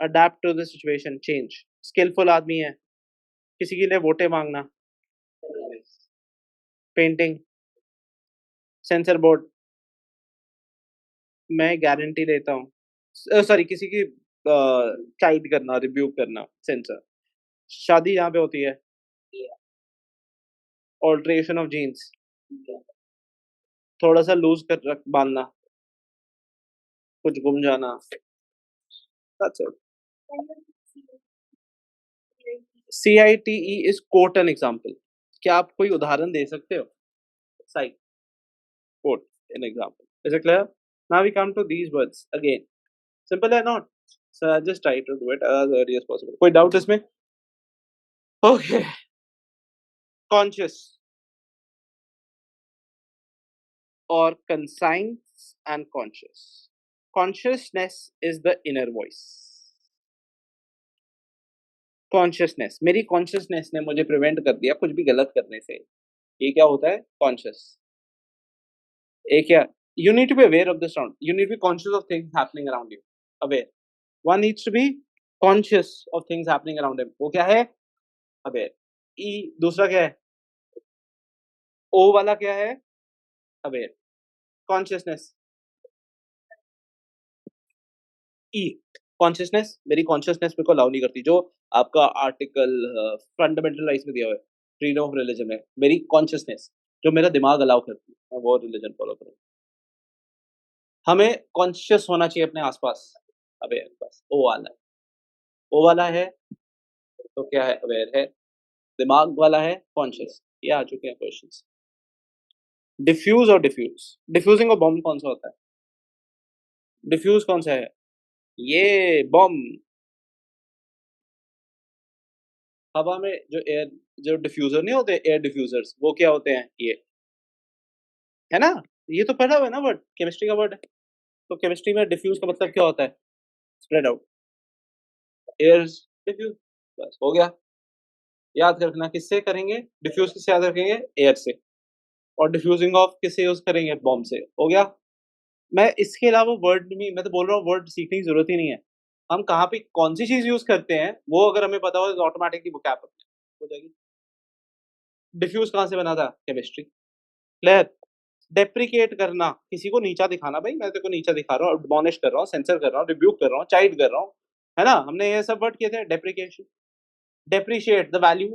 Adept to the situation, change. Skillful आदमी है, किसी के लिए वोटे मांगना। पेंटिंग। सेंसर बोर्ड, मैं गारंटी लेता हूँ। सॉरी, किसी की चाइड करना, रिब्यूक करना, सेंसर। शादी यहाँ पे होती है। ऑल्ट्रेशन ऑफ जीन्स, थोड़ा सा लूज कर रख बांधना, कुछ गुम जाना। That's it. CITE is quote an example. क्या आप कोई उदाहरण दे सकते हो? Cite, quote an example. Is it clear? Now we come to these words again. Simple or not? So I just try to do it as early as possible. कोई doubt इसमें? Okay. Conscious or conscience and conscious. Consciousness is the inner voice. Consciousness, मेरी consciousness ने मुझे prevent कर दिया कुछ भी गलत करने से। ये क्या होता है? कॉन्शियस। एक क्या? You need to be aware of the sound, you need to be conscious of things happening around you. Aware. One needs to be conscious of things happening around him, वो क्या है? अवेयर। ई दूसरा क्या है? ओ वाला क्या है? अवेयर। कॉन्शियसनेस। ई consciousness, मेरी कॉन्शियसनेस मेरे को अलाउ नहीं करती, जो आपका आर्टिकल फंडामेंटल राइट्स में दिया हुआ है, फ्रीडम ऑफ रिलीजन में, मेरी कॉन्शियसनेस जो मेरा दिमाग अलाउ करती है, मैं वो रिलीजन फॉलो करूँ। हमें कॉन्शियस होना चाहिए अपने आसपास, अवेयर, बस ओ वाला है। ओ वाला है तो क्या है? अवेयर है। दिमाग वाला है कॉन्शियस। ये आ चुके हैं क्वेश्चंस। डिफ्यूज और डिफ्यूज, डिफ्यूजिंग और बॉम्ब कौन सा होता है? डिफ्यूज कौन सा है? ये बॉम्ब। हवा में जो एयर, जो डिफ्यूजर नहीं होते, एयर डिफ्यूजर्स, वो क्या होते हैं? ये है ना, ये तो पढ़ा हुआ है ना, वर्ड केमिस्ट्री का वर्ड है। तो केमिस्ट्री में डिफ्यूज का मतलब क्या होता है? स्प्रेड आउट, एयर डिफ्यूज, बस हो गया। याद रखना, किससे करेंगे डिफ्यूज? किससे याद रखेंगे? एयर से। और डिफ्यूजिंग ऑफ किससे यूज करेंगे? बॉम्ब से। हो गया। मैं इसके अलावा वर्ड नहीं, मैं तो बोल रहा हूँ वर्ड सीखने की जरूरत ही नहीं है। हम कहाँ पे कौन सी चीज यूज करते हैं वो अगर हमें पता हो तो ऑटोमेटिकली वोकैब हो जाएगी। डिफ्यूज कहाँ से बना था? केमिस्ट्री। क्लियर। डेप्रिकेट करना, किसी को नीचा दिखाना, भाई मैं तेरे को नीचा दिखा रहा हूँ, एडमॉनिश कर रहा हूँ, सेंसर कर रहा हूँ, रिब्यूक कर रहा हूँ, चाइड कर रहा हूँ, है ना, हमने ये सब वर्ड किए थे। Depreciation, depreciate the value,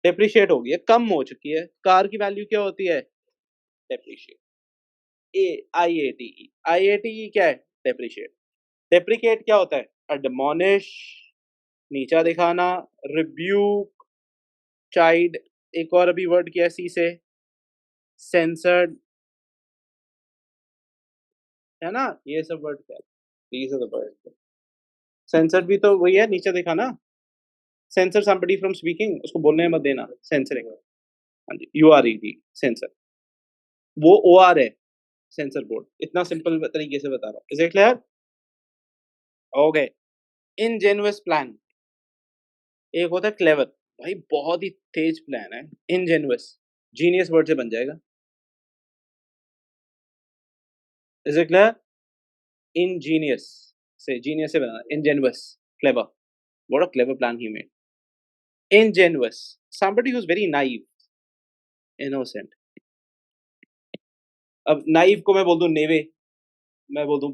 depreciate हो गई है, कम हो चुकी है। कार की वैल्यू क्या होती है? Depreciate. A I A T E, I A T E क्या है? डेप्रिशिएट। डेप्रिकेट क्या होता है? एडमॉनिश, नीचा दिखाना, रिब्यूक, चाइड, एक और अभी वर्ड किया सी से, सेंसर्ड, है ना, ये सब वर्ड क्या है? These are the word. Censored भी तो वही है, नीचे दिखाना। सेंसर समबडी फ्रॉम स्पीकिंग, उसको बोलने मत देना, सेंसरिंग। हाँ जी, U R E D, censor. वो ओ आर है, सेंसर बोर्ड। इतना सिंपल तरीके से बता रहा हूँ। Is it clear? Okay. Ingenious plan, एक होता है क्लेवर, भाई बहुत ही तेज प्लान है। इनजेन्युइस, जीनियस वर्ड से बन जाएगा। Is it clear? ingenious से, genius से बनाना, ingenuous, clever, what a clever plan he made. Ingenuous, somebody who's very naive, innocent. अब naive को मैं बोल दूं नेवे, मैं बोल दूं,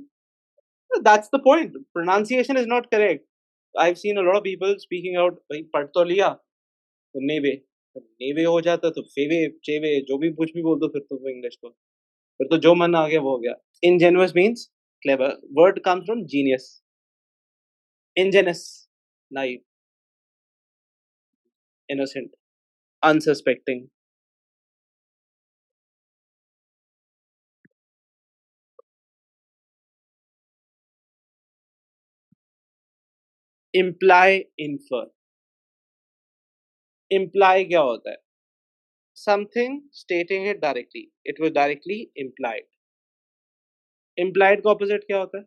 that's the point, pronunciation is not correct. I've seen a lot of people speaking out, भाई पढ़ तो लिया तो नेवे, नेवे हो जाता तो फेवे चेवे, जो भी कुछ भी बोल दो फिर तो इंग्लिश को, फिर तो जो मन आ गया वो हो गया। Ingenuous means clever, word comes from genius. Ingenuous, naive, innocent, unsuspecting. Imply, infer. Imply क्या होता है? Something stating it directly, it was directly implied. Implied का ऑपोजिट क्या होता है?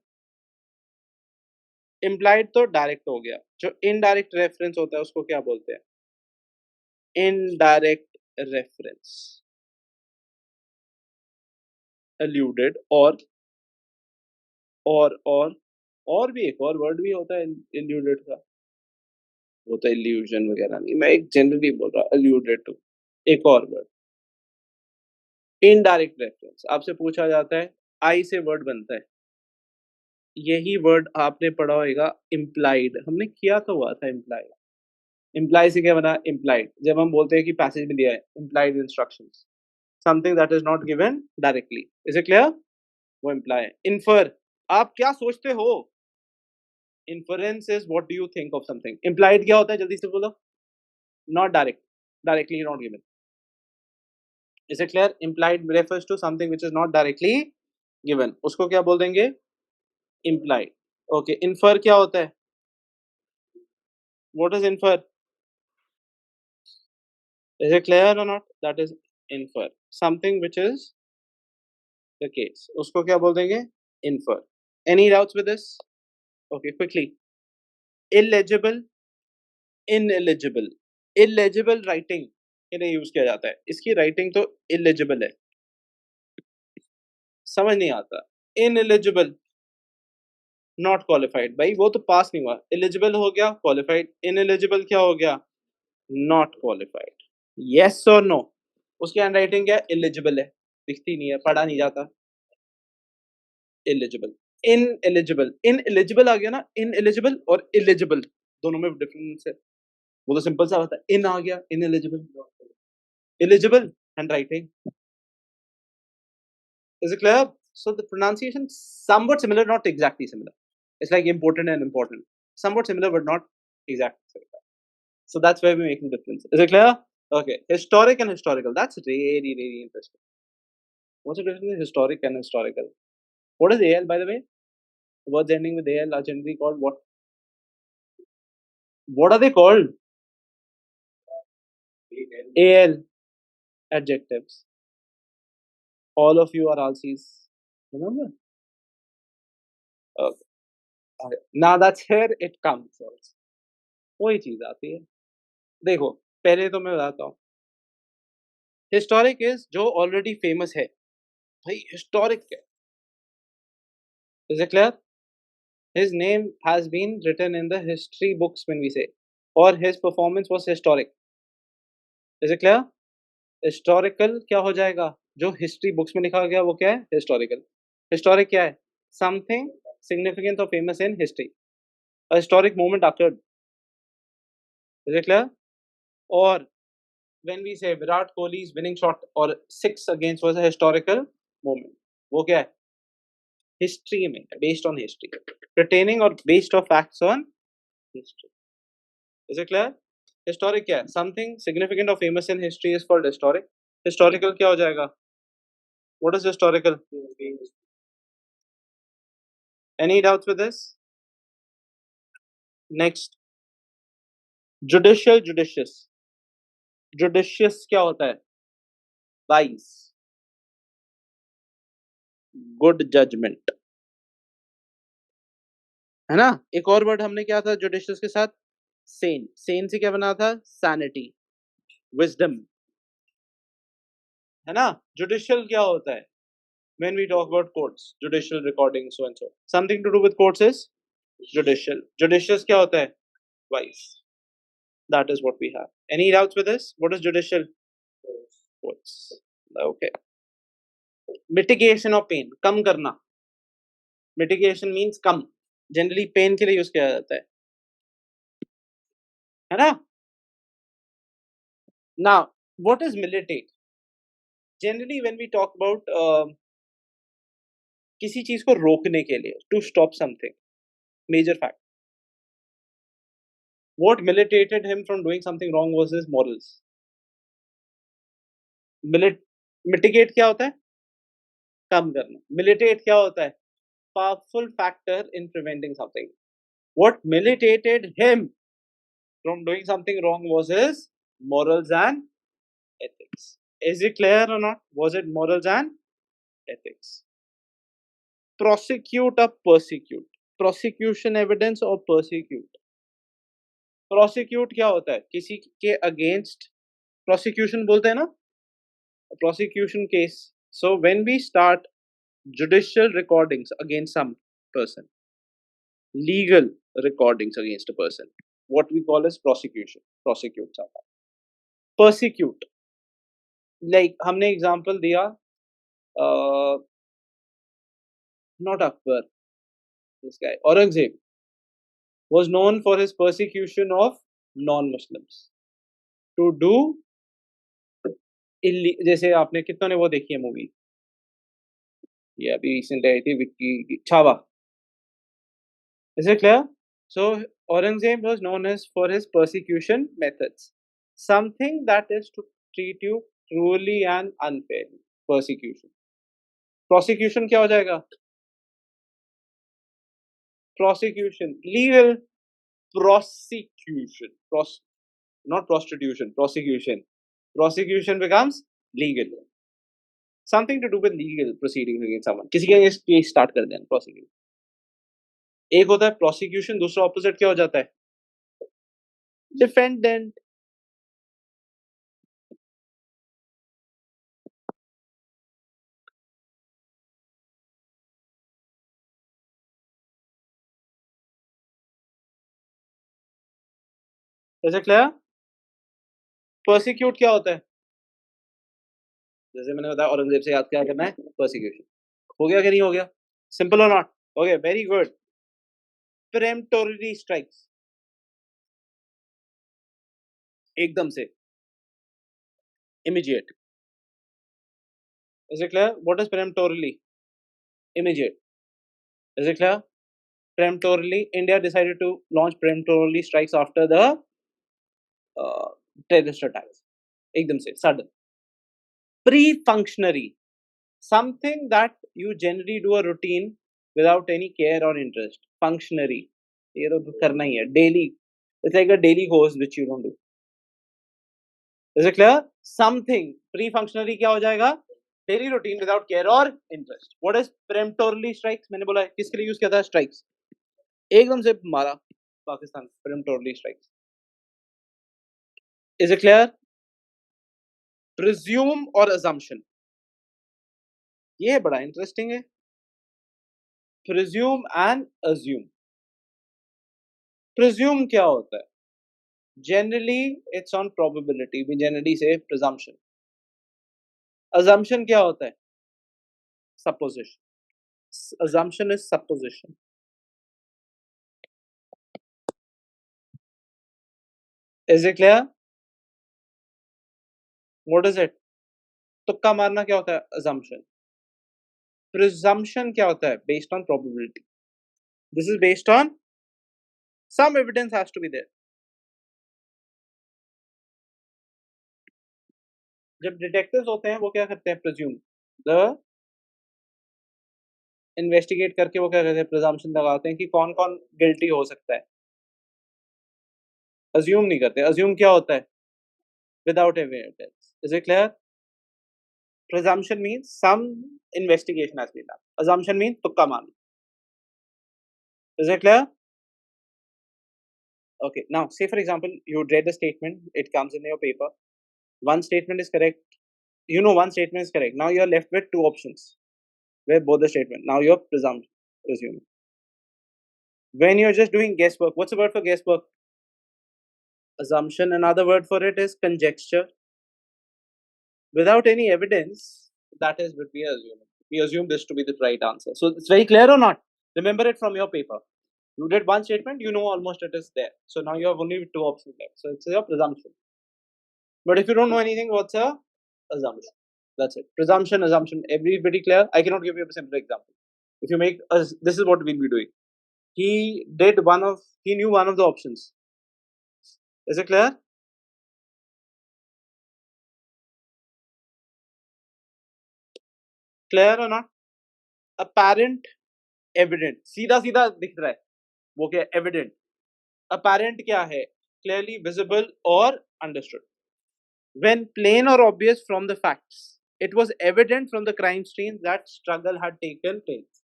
इम्प्लाइड तो डायरेक्ट हो गया, जो इनडायरेक्ट रेफरेंस होता है उसको क्या बोलते हैं? इनडायरेक्ट रेफरेंस, अलूडेड, और भी एक और वर्ड भी होता है इल्यूडेड का, वो तो इल्यूजन वगैरह नहीं, मैं एक जनरली बोल रहा हूँ अलूडेड टू। एक और वर्ड, इनडायरेक्ट रेफरेंस। आपसे पूछा जाता है आई से वर्ड बनता है, यही वर्ड आपने पढ़ा होगा इम्प्लाइड, हमने किया तो हुआ था इम्प्लाइड। इम्प्लाई से क्या बना? इम्प्लाइड। जब हम बोलते हैं कि पैसेज में दिया है implied instructions, something that is not given directly, is it clear? वो इम्प्लाई है। इन्फर, आप क्या सोचते हो? Inference is what do you think of something. Implied क्या होता है? जल्दी से बोलो। Not direct, directly not given. Is it clear? Implied refers to something which is not directly given, उसको क्या बोल देंगे? इम्प्लाइड। ओके, इन्फर क्या होता है? What is infer? Is it clear or not? That is infer. Something which is the case. उसको क्या बोल देंगे? Infer. Any doubts with this? Okay, quickly. Illegible, ineligible. Illegible writing के लिए यूज किया जाता है। इसकी राइटिंग तो illegible है, समझ नहीं आता। Ineligible, नॉट क्वालिफाइड, भाई वो तो पास नहीं हुआ। एलिजिबल हो गया, क्वालिफाइड। इनएलिजिबल क्या हो गया? Not qualified. यस और नो? उसकी हैंडराइटिंग क्या है? इलिजिबल है, दिखती नहीं है, पढ़ा नहीं जाता। एलिजिबल, इन एलिजिबल आ गया ना। इन एलिजिबल और एलिजिबल दोनों में डिफरेंस है। वो तो सिंपल सा होता है, इन आ गया, in eligible. Eligible handwriting. Is it clear? So the pronunciation somewhat similar, not exactly similar. It's like important and important. Somewhat similar, but not exactly similar. So that's where we're making difference. Is it clear? Okay. Historic and historical. That's really, really interesting. What's the difference between historic and historical? What is AL, by the way? Words ending with AL are generally called what? What are they called? AL. Adjectives. All of you are alsies. Remember? Okay. Okay. Now that's here it comes. Also. वही चीज आती है। देखो, पहले तो मैं बताता हूँ। हिस्टोरिक इज जो ऑलरेडी फेमस है। भाई हिस्टोरिक है। Is it clear? His name has been written in the history books when we say, or his performance was historic. Is it clear? Historical क्या हो जाएगा? जो हिस्ट्री बुक्स में लिखा गया वो क्या है? हिस्टोरिकल। हिस्टोरिक क्या है? Something significant or famous in history. A historic moment occurred. Is it clear? Or when we say Virat Kohli's winning shot or six against was a historical moment. वो क्या है? History में, based on history. Pertaining or based of facts on history. Is it clear? Historic क्या है? Something significant or famous in history is called historic. Historical क्या हो जाएगा? What is historical? Any doubts with this? Next, judicial, judicious. Judicious क्या होता है? Wise. Good judgment. है ना? एक और वर्ड हमने क्या था judicious के साथ? Sane. Sane से क्या बना था? Sanity. Wisdom. है ना? Judicial क्या होता है? When we talk about courts, judicial recording, so and so. Something to do with courts is judicial. Judicious क्या होता है? Wise. That is what we have. Any doubts with this? What is judicial? Courts. Okay. Mitigation of pain. कम करना. Mitigation means कम. Generally pain के लिए use किया जाता है. है ना? Now, what is militate? Generally when we talk about किसी चीज को रोकने के लिए, to stop something, major fact. What militated him from doing something wrong was his morals. Mitigate क्या होता है? कम करना. Militate क्या होता है? Powerful factor in preventing something. What militated him from doing something wrong was his morals and ethics. Is it clear or not? Was it morals and ethics? Prosecute or persecute? Prosecution evidence or persecute? Prosecute क्या होता है? किसी के against prosecution बोलते हैं ना? Prosecution case. So when we start judicial recordings against some person, legal recordings against a person, what we call as prosecution. Prosecute someone. Persecute. Like हमने example दिया, not Akbar, this guy Aurangzeb was known for his persecution of non-Muslims to do जैसे आपने कितनों ने वो देखी है movie, ये अभी रिसेंट आई थी विक्की की, Chhaava. Is it clear? So Aurangzeb was known as for his persecution methods. Something that is to treat you cruelly and unfairly. Persecution. Prosecution क्या हो जाएगा? Prosecution. Legal prosecution. Not prostitution. Prosecution. Prosecution becomes legal. Something to do with legal proceedings against someone. किसी का case start कर देना prosecution. एक होता है prosecution, दूसरा opposite क्या हो जाता है? Defendant. Is it clear? Prosecute क्या होता है? जैसे मैंने बताया औरंगजेब से याद क्या करना है, प्रोसिक्यूशन। हो गया कि नहीं हो गया? सिंपल और not? Okay, very good. Peremptory strikes, एकदम से, immediate. Is it clear? What is peremptorily? Immediate. Is it clear? Peremptorily, India decided to launch peremptorily strikes after the uh, terrorist attacks. एकदम से, sudden. Pre-functionary, something that you generally do a routine without any care or interest. Functionary, ये तो करना ही है, daily. It's like a daily course which you don't do. Is it clear? Something pre-functionary क्या हो जाएगा? Daily routine without care or interest. What is peremptorily strikes? मैंने बोला किसके लिए यूज किया था strikes? एकदम से मारा Pakistan, peremptorily strikes. Is it clear? Presume और assumption, ये बड़ा इंटरेस्टिंग है. Presume and assume. Presume क्या होता है? Generally it's on probability. We generally say presumption. Assumption क्या होता है? Supposition. Assumption is supposition. Is it clear? What is it? तुक्का मारना क्या होता है? Assumption. Presumption क्या होता है? Based on probability. This is based on some evidence has to be there. जब डिटेक्टिव्स होते हैं वो क्या करते हैं? Presume. The इन्वेस्टिगेट करके वो क्या कहते हैं? Presumption लगाते हैं कि कौन कौन गिल्टी हो सकता है. Assume नहीं करते. Assume क्या होता है? Without evidence. Is it clear? Presumption means some investigation has been done. Assumption means तुक्का मारना. Is it clear? Okay. Now, say for example, you read a statement. It comes in your paper. One statement is correct. You know one statement is correct. Now you are left with two options where both the statement. Now you're presuming. When you're just doing guesswork, what's the word for guesswork? Assumption. Another word for it is conjecture. Without any evidence, that is what we assume. We assume this to be the right answer. So it's very clear or not? Remember it from your paper. You did one statement, you know almost it is there. So now you have only two options left. So it's your presumption. But if you don't know anything, what's a assumption? That's it. Presumption, assumption. Everybody clear? I cannot give you a simple example. If you make this is what we'll be doing. He knew one of the options. Is it clear? Clear or not? Apparent, evident. सीधा सीधा दिख रहा है. वो क्या? Evident. Apparent क्या है? Clearly visible or understood. When plain or obvious from the facts. It was evident from the crime scene that struggle had taken place.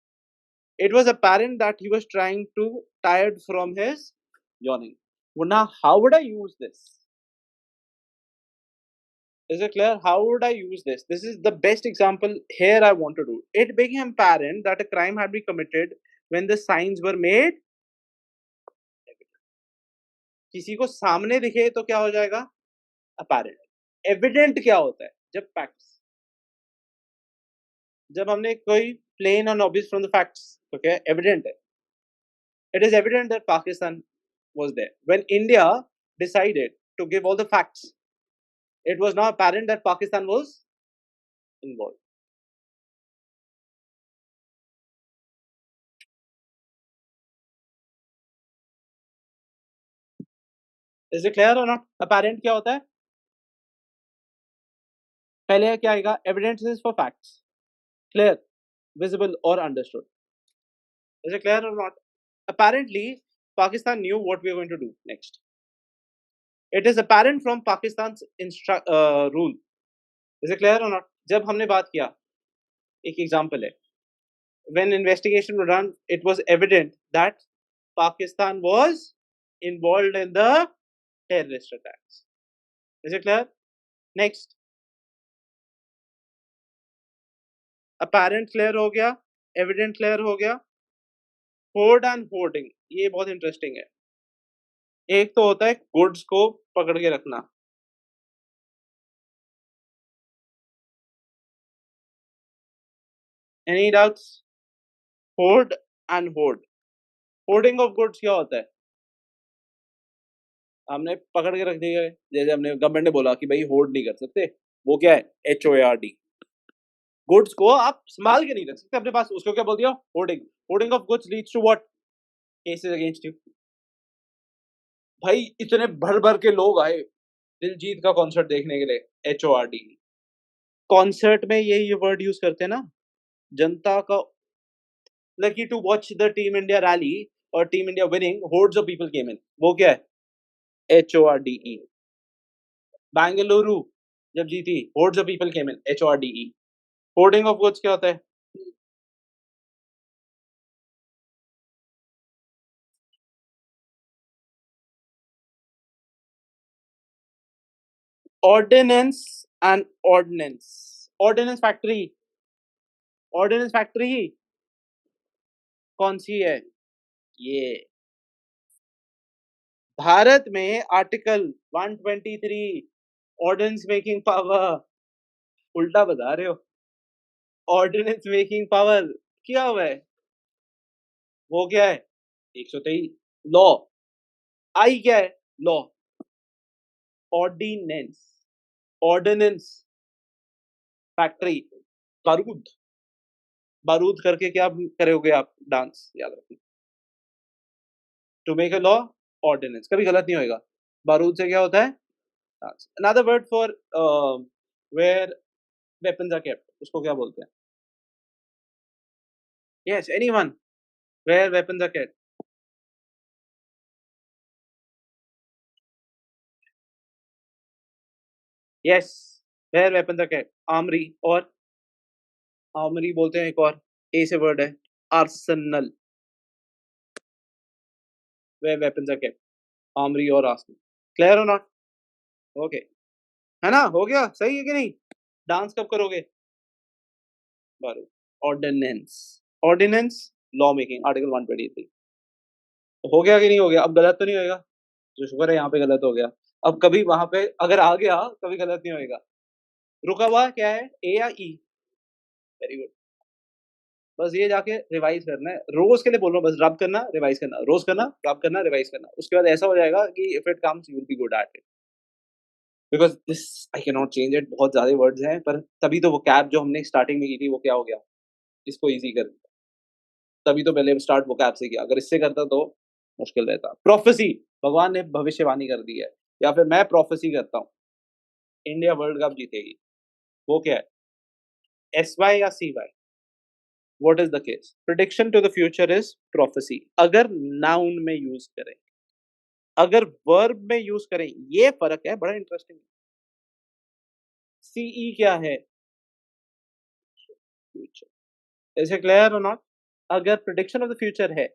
It was apparent that he was tired from his yawning. Well, now, how would I use this? Is it clear? How would I use this? This is the best example here I want to do. It became apparent that a crime had been committed when the signs were made. किसी को सामने दिखे तो क्या हो जाएगा? Apparent. Evident क्या होता है? जब facts. जब हमने कोई plain and obvious from the facts, तो क्या? Evident है. It is evident that Pakistan was there. When India decided to give all the facts, it was now apparent that Pakistan was involved. Is it clear or not? Apparent क्या होता है? पहले क्या आएगा? Evidence is for facts. Clear, visible or understood. Is it clear or not? Apparently, Pakistan knew what we are going to do next. It is apparent from Pakistan's rule. Is it clear or not? जब हमने बात किया, एक example है. When investigation was done, it was evident that Pakistan was involved in the terrorist attacks. Is it clear? Next. Apparent clear हो गया, evident clear हो गया. Hoard and hoarding, ये बहुत interesting है. एक तो होता है गुड्स को पकड़ के रखना, any doubts? Horde and horde, hoarding of goods क्या होता है? हमने पकड़ के रख दिए, जैसे हमने गवर्नमेंट ने बोला कि भाई होर्ड नहीं कर सकते, वो क्या है? HOARD। गुड्स को आप संभाल के नहीं रख सकते अपने पास, उसको क्या बोल दिया? Hoarding. Hoarding of goods leads to what? Cases against you. भाई इतने भर भर के लोग आए दिलजीत का कॉन्सर्ट देखने के लिए, HORD। कॉन्सर्ट में ये वर्ड यूज करते हैं ना, जनता का, lucky to watch the team India rally और team India winning, hordes of people came in, वो क्या है? HORDE। बेंगलुरु जब जीती, hordes of people came in, HORDE। Hoarding of goods क्या होता है? Ordinance and ordnance. Ordnance factory, ordnance factory कौन सी है? ये भारत में आर्टिकल 123, ऑर्डिनेंस मेकिंग पावर। उल्टा बता रहे हो, ऑर्डिनेंस मेकिंग पावर क्या हुआ है? वो क्या है? 123 लॉ। आई क्या है? लॉ। ऑर्डिनेंस, ऑर्डिनेंस फैक्ट्री, बारूद, बारूद करके क्या करोगे आप? डांस, याद रखना। To make a law, ordinance, कभी गलत नहीं होएगा। बारूद से क्या होता है? Dance. Another word for where weapons are kept, उसको क्या बोलते हैं? Yes, anyone, where weapons are kept. Yes, where weapons are kept, armoury. और आर्मरी बोलते हैं एक और, ए से वर्ड है, arsenal. Where weapons are kept, armoury और आर्सेनल। क्लियर हो नॉट? ओके, है ना? हो गया, सही है कि नहीं? डांस कब करोगे? बारूद। Ordnance, ordinance law making, article 123। हो गया कि नहीं हो गया? अब गलत तो नहीं होएगा? जो शुक्र है यहाँ पे गलत हो गया। अब कभी वहां पे अगर आ गया, कभी गलत नहीं होएगा। रुका हुआ क्या है? ए या ई? Very good. बस ये जाके रिवाइज करना है, रोज के लिए बोल रहा हूँ, बस रब करना, रिवाइज करना, रोज करना, रब करना, रिवाइज करना, उसके बाद ऐसा हो जाएगा कि if it comes you will be good at it. Because this I can not change it, बहुत ज्यादा वर्ड्स हैं, पर तभी तो वो कैब जो हमने स्टार्टिंग में की थी वो क्या हो गया, इसको इजी कर दिया। तभी तो पहले स्टार्ट वो कैब से किया, अगर इससे करता तो मुश्किल रहता। प्रोफेसी, भगवान ने भविष्यवाणी कर दी है, या फिर मैं प्रोफेसी करता हूँ इंडिया वर्ल्ड कप जीतेगी, वो क्या है? SY या CY? What is the case? Prediction to the future is prophecy, अगर नाउन में यूज करें, अगर वर्ब में यूज करें, ये फर्क है, बड़ा इंटरेस्टिंग। CE क्या है? फ्यूचर। इज इट क्लियर और नॉट? अगर प्रिडिक्शन ऑफ द फ्यूचर है,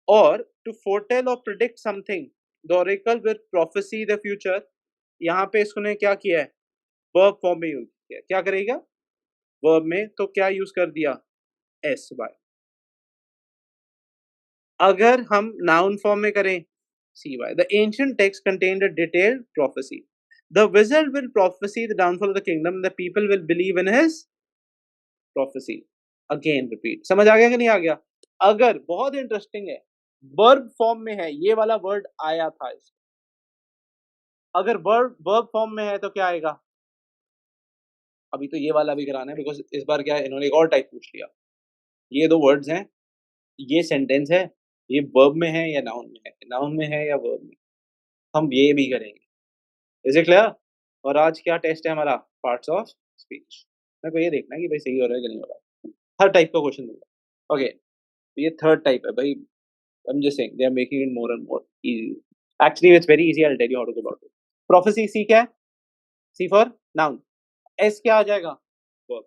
और टू फोरटेल और predict something, the Oracle will prophecy the future, यहाँ पे इसने क्या किया है? वर्ब फॉर्म में यूज किया। क्या करेगा वर्ब में? तो क्या यूज कर दिया? SY। अगर हम नाउन फॉर्म में करें, CY। The ancient text contained a detailed prophecy. The wizard will prophesy the downfall of the kingdom. The people will believe in his prophecy. Again repeat. समझ आ गया कि नहीं आ गया? अगर, बहुत इंटरेस्टिंग है, वर्ब फॉर्म में है, ये वाला वर्ड आया था इसमें। अगर वर्ब फॉर्म में है तो क्या आएगा? अभी तो ये वाला भी कराना है, बिकॉज इस बार क्या है, इन्होंने एक और टाइप पूछ लिया। ये दो वर्ड्स हैं, ये सेंटेंस है, ये वर्ब में है या नाउन में है, नाउन में है या वर्ब में, हम ये भी करेंगे। Is it clear? और आज क्या टेस्ट है हमारा? Parts of speech. मेरे को ये देखना है कि भाई सही हो रहा है कि नहीं हो रहा। हर टाइप का क्वेश्चन दूंगा। ओके, ये थर्ड टाइप है भाई। I am just saying they are making it more and more easy. Actually it's very easy, I will tell you how to go about it. Prophecy, C क्या है? C for noun. S क्या आ जाएगा? Verb,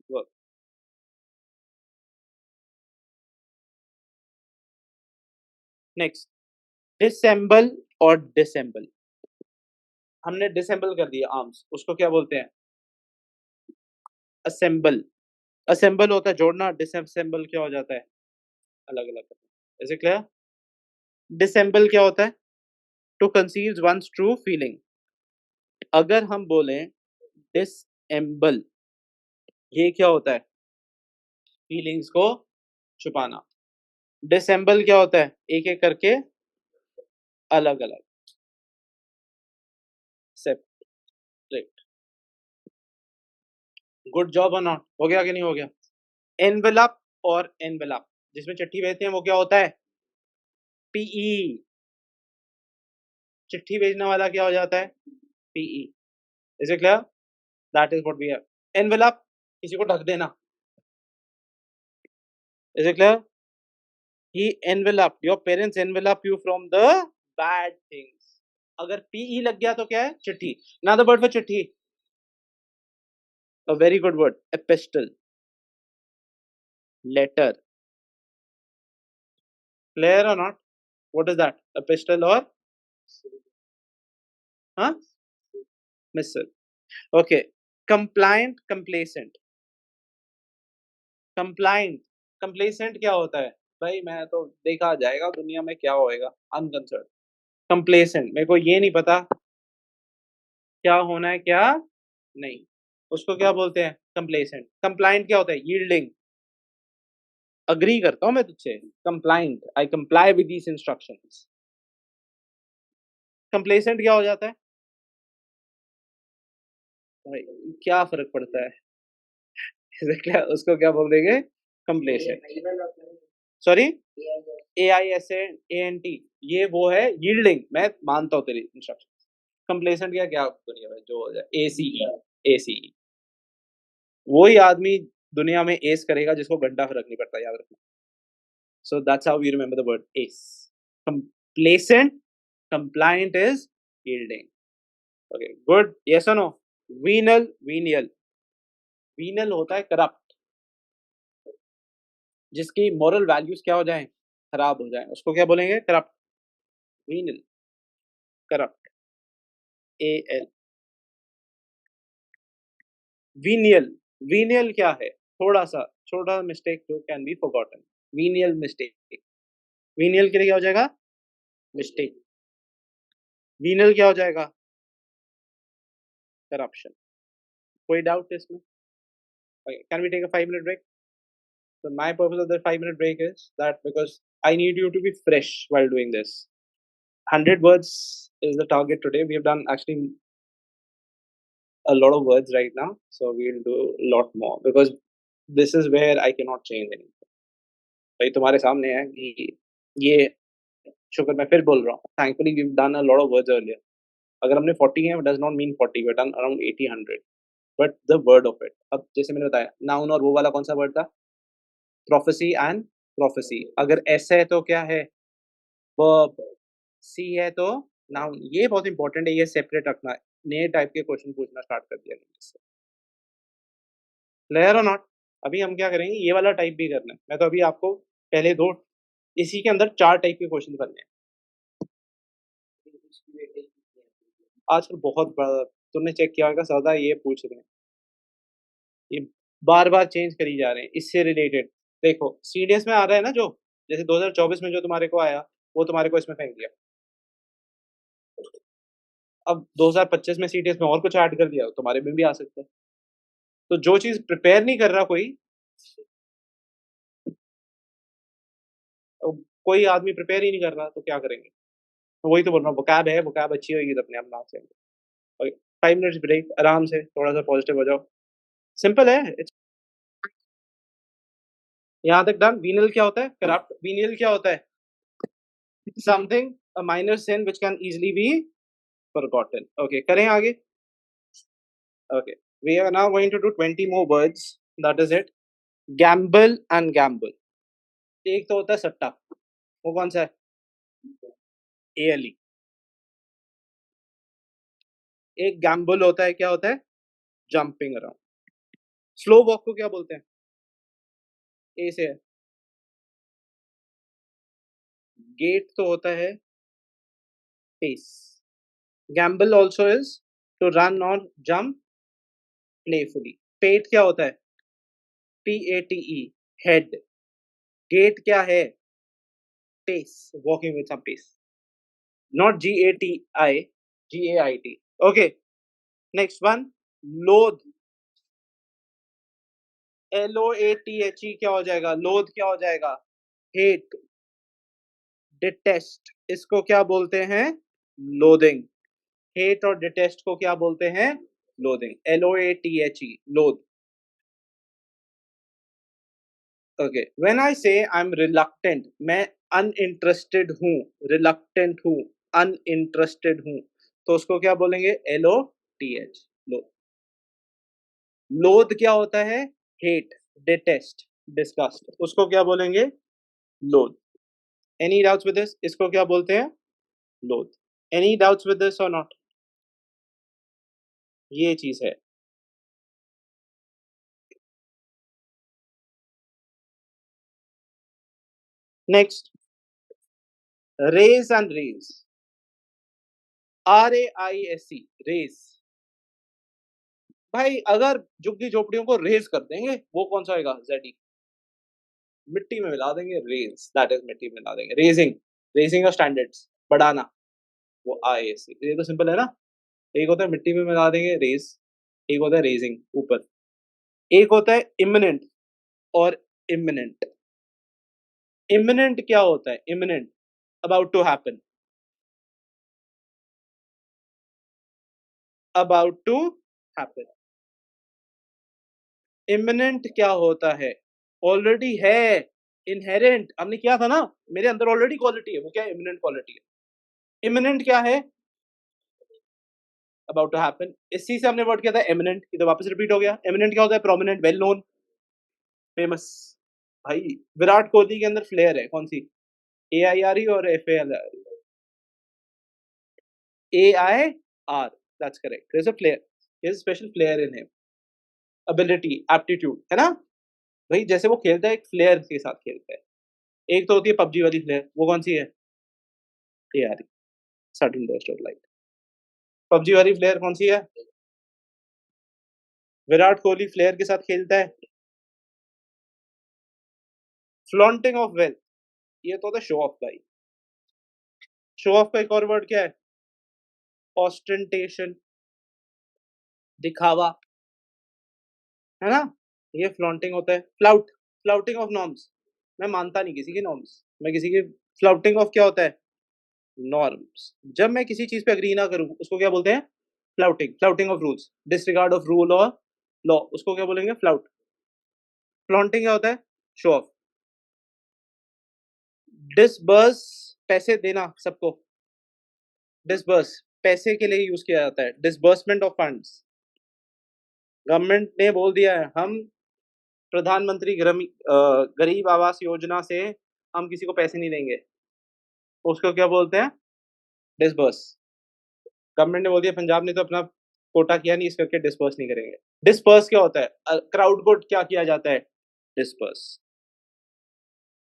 verb. Next, dissemble और dissemble. हमने dissemble कर दिया arms, उसको क्या बोलते हैं? असेंबल। असेंबल होता है जोड़ना, डिसअसेंबल क्या हो जाता है? अलग अलग करना। Is it clear? डिसेंबल क्या होता है? To conceal one's true feeling. अगर हम बोलें डिसेंबल, ये क्या होता है? फीलिंग्स को छुपाना। डिसेंबल क्या होता है? एक एक करके अलग अलग, सेपरेट। गुड जॉब और नॉट, हो गया कि नहीं हो गया? एनवेलप और एनवेलप, जिसमें चिट्ठी भेजते हैं वो क्या होता है? पीई। चिट्ठी भेजने वाला क्या हो जाता है? P E. Is it clear? That is what we have. Envelop, किसी को ढक देना। Is it clear? He enveloped, your parents envelop you from the bad things। अगर पीई लग गया तो क्या है? चिट्ठी। another word for चिट्ठी, a very good word, epistle, letter। clear or not? what is that? epistle or huh? missive। okay, compliant, complacent। compliant, complacent क्या होता है? भाई मैं तो देखा जाएगा दुनिया में क्या होएगा, अनकंसर्न। complacent, मेरे को ये नहीं पता क्या होना है क्या नहीं, उसको क्या बोलते हैं? कंप्लेसेंट। कंप्लाइंट क्या होता है? यील्डिंग, अग्री करता हूं मैं तुझसे। Complaint, I comply with these instructions. Complacent क्या हो जाता है? भाई क्या फर्क पड़ता है? क्या उसको क्या बोल देंगे? Complacent. Sorry, A I S A N T, ये वो है यील्डिंग। मैं मानता हूँ तेरी इंस्ट्रक्शन। कंप्लेसेंट क्या क्या दुनिया में जो हो जाए? ए सी ई, ए सी ई। वही आदमी दुनिया में एस करेगा जिसको घंटा फर्क नहीं पड़ता, याद रखना। So that's how we remember the word ace. Complacent, compliant is yielding. Okay, good. Yes or no? Venal, venial। Venal होता है corrupt, जिसकी moral values क्या हो जाएं? खराब हो जाएं, उसको क्या बोलेंगे? corrupt। Venal, corrupt। A L। Venial, venial क्या है? थोड़ा सा छोटा mistake जो can be forgotten। Venial mistake। Venial के लिए क्या हो जाएगा? Mistake। Venal क्या हो जाएगा? Corruption। कोई doubt इसमें? Okay, can we take a 5-minute break? So my purpose of the 5-minute break is that because I need you to be fresh while doing this. 100 words is the target today. We have done actually a lot of words right now, so we'll do a lot more because this is where I cannot change anything. भाई तुम्हारे सामने है कि ये शुक्र मैं फिर बोल रहा हूँ। Thankfully we've done a lot of words earlier. अगर हमने 40 है, does not mean 40. We've done around 80, 100. But the word of it. अब जैसे मैंने बताया, noun और वो वाला कौन सा word था? Prophecy and prophecy। अगर S है तो क्या है? वर्ब। सी है तो नाउन। ये बहुत इंपॉर्टेंट है, ये सेपरेट रखना है। नए टाइप के क्वेश्चन पूछना स्टार्ट कर दिया इससे। क्लियर और नॉट? अभी हम क्या करेंगे, ये वाला टाइप भी करना है। मैं तो अभी आपको पहले दो, इसी के अंदर 4 टाइप के क्वेश्चन करने हैं। आजकल बहुत बड़ा, तुमने चेक किया होगा, सदा ये पूछ रहे हैं, ये बार-बार चेंज करी जा रहे हैं इससे रिलेटेड। देखो सीडीएस में आ रहा है ना, जो जैसे 2024 में जो तुम्हारे को आया, वो तुम्हारे को इसमें फेंक दिया। अब 2025 में सीडीएस में और कुछ ऐड कर दिया, तुम्हारे में भी आ सकता है। तो जो चीज़ प्रिपेयर नहीं कर रहा कोई आदमी प्रिपेयर ही नहीं कर रहा, तो क्या करेंगे? तो वही तो बोल रहा हूँ, वोकैब है, वोकैब अच्छी होगी तो अपने आप मार्क्स आएँगे। और 5 मिनट्स ब्रेक, आराम से थोड़ा-सा पॉजिटिव हो जाओ। सिंपल है, इट्स यहाँ तक डन। वीनल क्या होता है? करप्ट। वीनियल क्या होता है? Something, a minor sin which can easily be forgotten. Okay, करें आगे? Okay, we are now going to do 20 more words, that is it. Gamble and gambol. एक तो होता है सट्टा, वो कौन सा है? एएलई। एक गैम्बल होता है, क्या होता है? Jumping around. स्लो वॉक को क्या बोलते हैं? ए से है। गेट तो होता है pace. Gambol also is to run और जंप प्लेफुली। पेट क्या होता है? PATE, head. गेट क्या है? pace, walking with some pace, not G-A-T-I, G-A-I-T. Okay, next one, loathe, L-O-A-T-H-E क्या हो जाएगा? loathe क्या हो जाएगा? hate, detest, इसको क्या बोलते हैं? loathing. hate और detest को क्या बोलते हैं? loathing. L-O-A-T-H-E, loathe. Okay, when I say I'm reluctant, मैं uninterested हूँ, reluctant हूँ, uninterested हूँ, तो उसको क्या बोलेंगे? L-O-T-H, loathe. loathe क्या होता है? hate, detest, disgust, उसको क्या बोलेंगे? loathe. Any doubts with this? इसको क्या बोलते हैं? loathe. Any doubts with this or not? ये चीज है. Next, raise and raise. R-A-I-S-E, raise. भाई अगर झुग्गी झोपड़ियों को रेज कर देंगे, वो कौन सा होगा? ZE. मिट्टी में मिला देंगे, रेज, दैट इज मिट्टी में मिला देंगे. रेजिंग, रेजिंग ऑफ स्टैंडर्ड्स, बढ़ाना, वो IAC. ये तो सिंपल है ना. एक होता है मिट्टी में मिला देंगे, रेज. एक होता है रेजिंग, ऊपर. एक होता है इमिनेंट और इमिनेंट. इमिनेंट क्या होता है? Imminent, about to happen, about to happen. Imminent क्या होता है? ऑलरेडी है, इनहेरेंट, हमने किया था ना, मेरे अंदर ऑलरेडी क्वालिटी है, वो क्या है? इमिनेंट क्वालिटी है. इमिनेंट क्या है? About to happen. इसी से हमने वर्ड किया था एमिनेंट, ये तो वापस रिपीट हो गया. एमिनेंट क्या होता है? Prominent, well known, famous. भाई विराट कोहली के अंदर फ्लेयर है, कौन सी? AIRE और FALR? AIR, that's correct. There's a flair, there's a special flair in him. Ability, aptitude, है ना भाई? जैसे वो खेलता है, एक फ्लेयर के साथ खेलता है. एक तो होती है PUBG वाली फ्लेयर, वो कौन सी है? ARE, sudden burst of light. PUBG वाली फ्लेयर कौन सी है? विराट कोहली फ्लेयर के साथ खेलता है. फ्लॉन्टिंग ऑफ वेल्थ, ये तो होता है शो ऑफ भाई. शो ऑफ का एक और वर्ड क्या है? ऑस्टेंटेशन, दिखावा, है ना? ये फ्लॉन्टिंग होता है. फ्लाउट, फ्लाउटिंग ऑफ नॉर्म्स, मैं मानता नहीं किसी की नॉर्म्स, मैं किसी की. फ्लाउटिंग ऑफ क्या होता है? नॉर्म्स. जब मैं किसी चीज पे अग्री ना करूं, उसको क्या बोलते हैं? Flouting. Flouting of rules, disregard of rule और लॉ, उसको क्या बोलेंगे? फ्लाउट. फ्लॉन्टिंग क्या होता है? Show off. डिसबर्स, पैसे देना सबको. डिसबर्स, पैसे के लिए यूज किया जाता है. डिसबर्समेंट ऑफ फंड्स, गवर्नमेंट ने बोल दिया है हम प्रधानमंत्री गरीब आवास योजना से हम किसी को पैसे नहीं देंगे, उसको क्या बोलते हैं? डिसबर्स. गवर्नमेंट ने बोल दिया, पंजाब ने तो अपना कोटा किया नहीं, इस करके डिसबर्स नहीं करेंगे. डिस्पर्स क्या होता है? क्राउड को क्या किया जाता है? डिस्पर्स.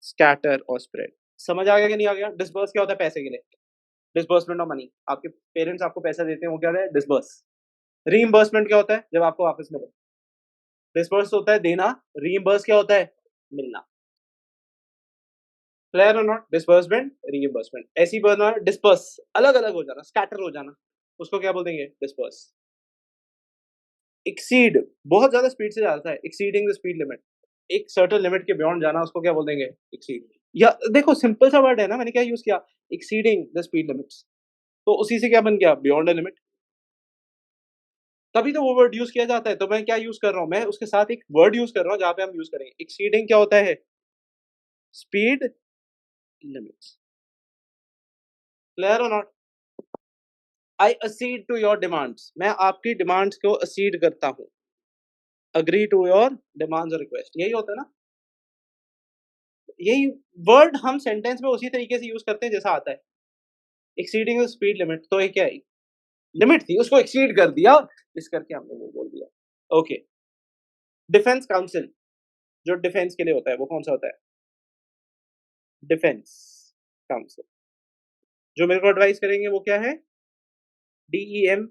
स्कैटर और स्प्रेड. समझ आ गया कि नहीं आ गया? डिस्बर्स क्या होता है? पैसे के लिए. डिसबर्समेंट ऑफ मनी, आपके पेरेंट्स आपको पैसा देते हैं, वो क्या है? डिसबर्स. रीइंबर्समेंट क्या होता है? जब आपको वापस मिले. डिसबर्स होता है देना, रीइंबर्स क्या होता है? मिलना. क्लियर और नॉट? Disbursement, reimbursement. ऐसी बनना, डिस्पर्स, अलग अलग हो जाना, स्कैटर हो जाना, उसको क्या बोल देंगे? डिस्पर्स. एक्सीड, बहुत ज्यादा स्पीड से जाता है, एक्सीडिंग द स्पीड लिमिट, एक सर्टेन लिमिट के बियॉन्ड जाना, उसको क्या बोल देंगे? एक्सीड. या देखो सिंपल सा वर्ड है ना, मैंने क्या यूज किया? एक्सीडिंग द स्पीड लिमिट्स, तो उसी से क्या बन गया? Beyond the limit. तभी तो वो वर्ड यूज किया जाता है. तो मैं क्या यूज कर रहा हूँ? मैं उसके साथ एक वर्ड यूज कर रहा हूँ जहां पे हम यूज करेंगे. एक्सीडिंग क्या होता है? Speed limits. क्लियर और not? I accede to your demands, मैं आपकी डिमांड्स को असीड करता हूँ. अग्री टू योर डिमांड्स और रिक्वेस्ट, यही होता है ना. यही वर्ड हम सेंटेंस में उसी तरीके से यूज करते हैं जैसा आता है. एक्सीडिंग द स्पीड लिमिट, तो ये क्या है? लिमिट थी, उसको एक्सीड कर दिया, इस करके हमने वो बोल दिया. ओके. डिफेंस काउंसिल, जो डिफेंस के लिए होता है, वो कौन सा होता है? Defence council. जो मेरे को एडवाइस करेंगे वो क्या है? DEM,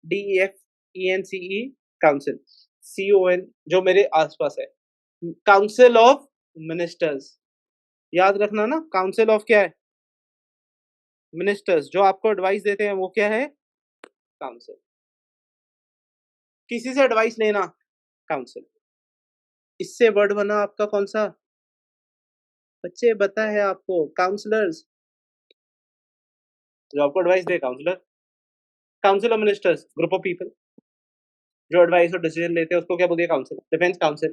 DEFENCE council. CON जो मेरे आसपास है. काउंसिल ऑफ मिनिस्टर्स, याद रखना ना, काउंसिल ऑफ क्या है? मिनिस्टर्स। जो आपको एडवाइस देते हैं वो क्या है? काउंसिल। किसी से एडवाइस लेना, काउंसिल। इससे वर्ड बना आपका कौन सा? बच्चे पता है आपको, काउंसलर्स। जो आपको एडवाइस दे, counsellor. Council of ministers, group of people जो एडवाइस और डिसीजन लेते हैं उसको क्या बोलते हैं? काउंसिल। Defence council.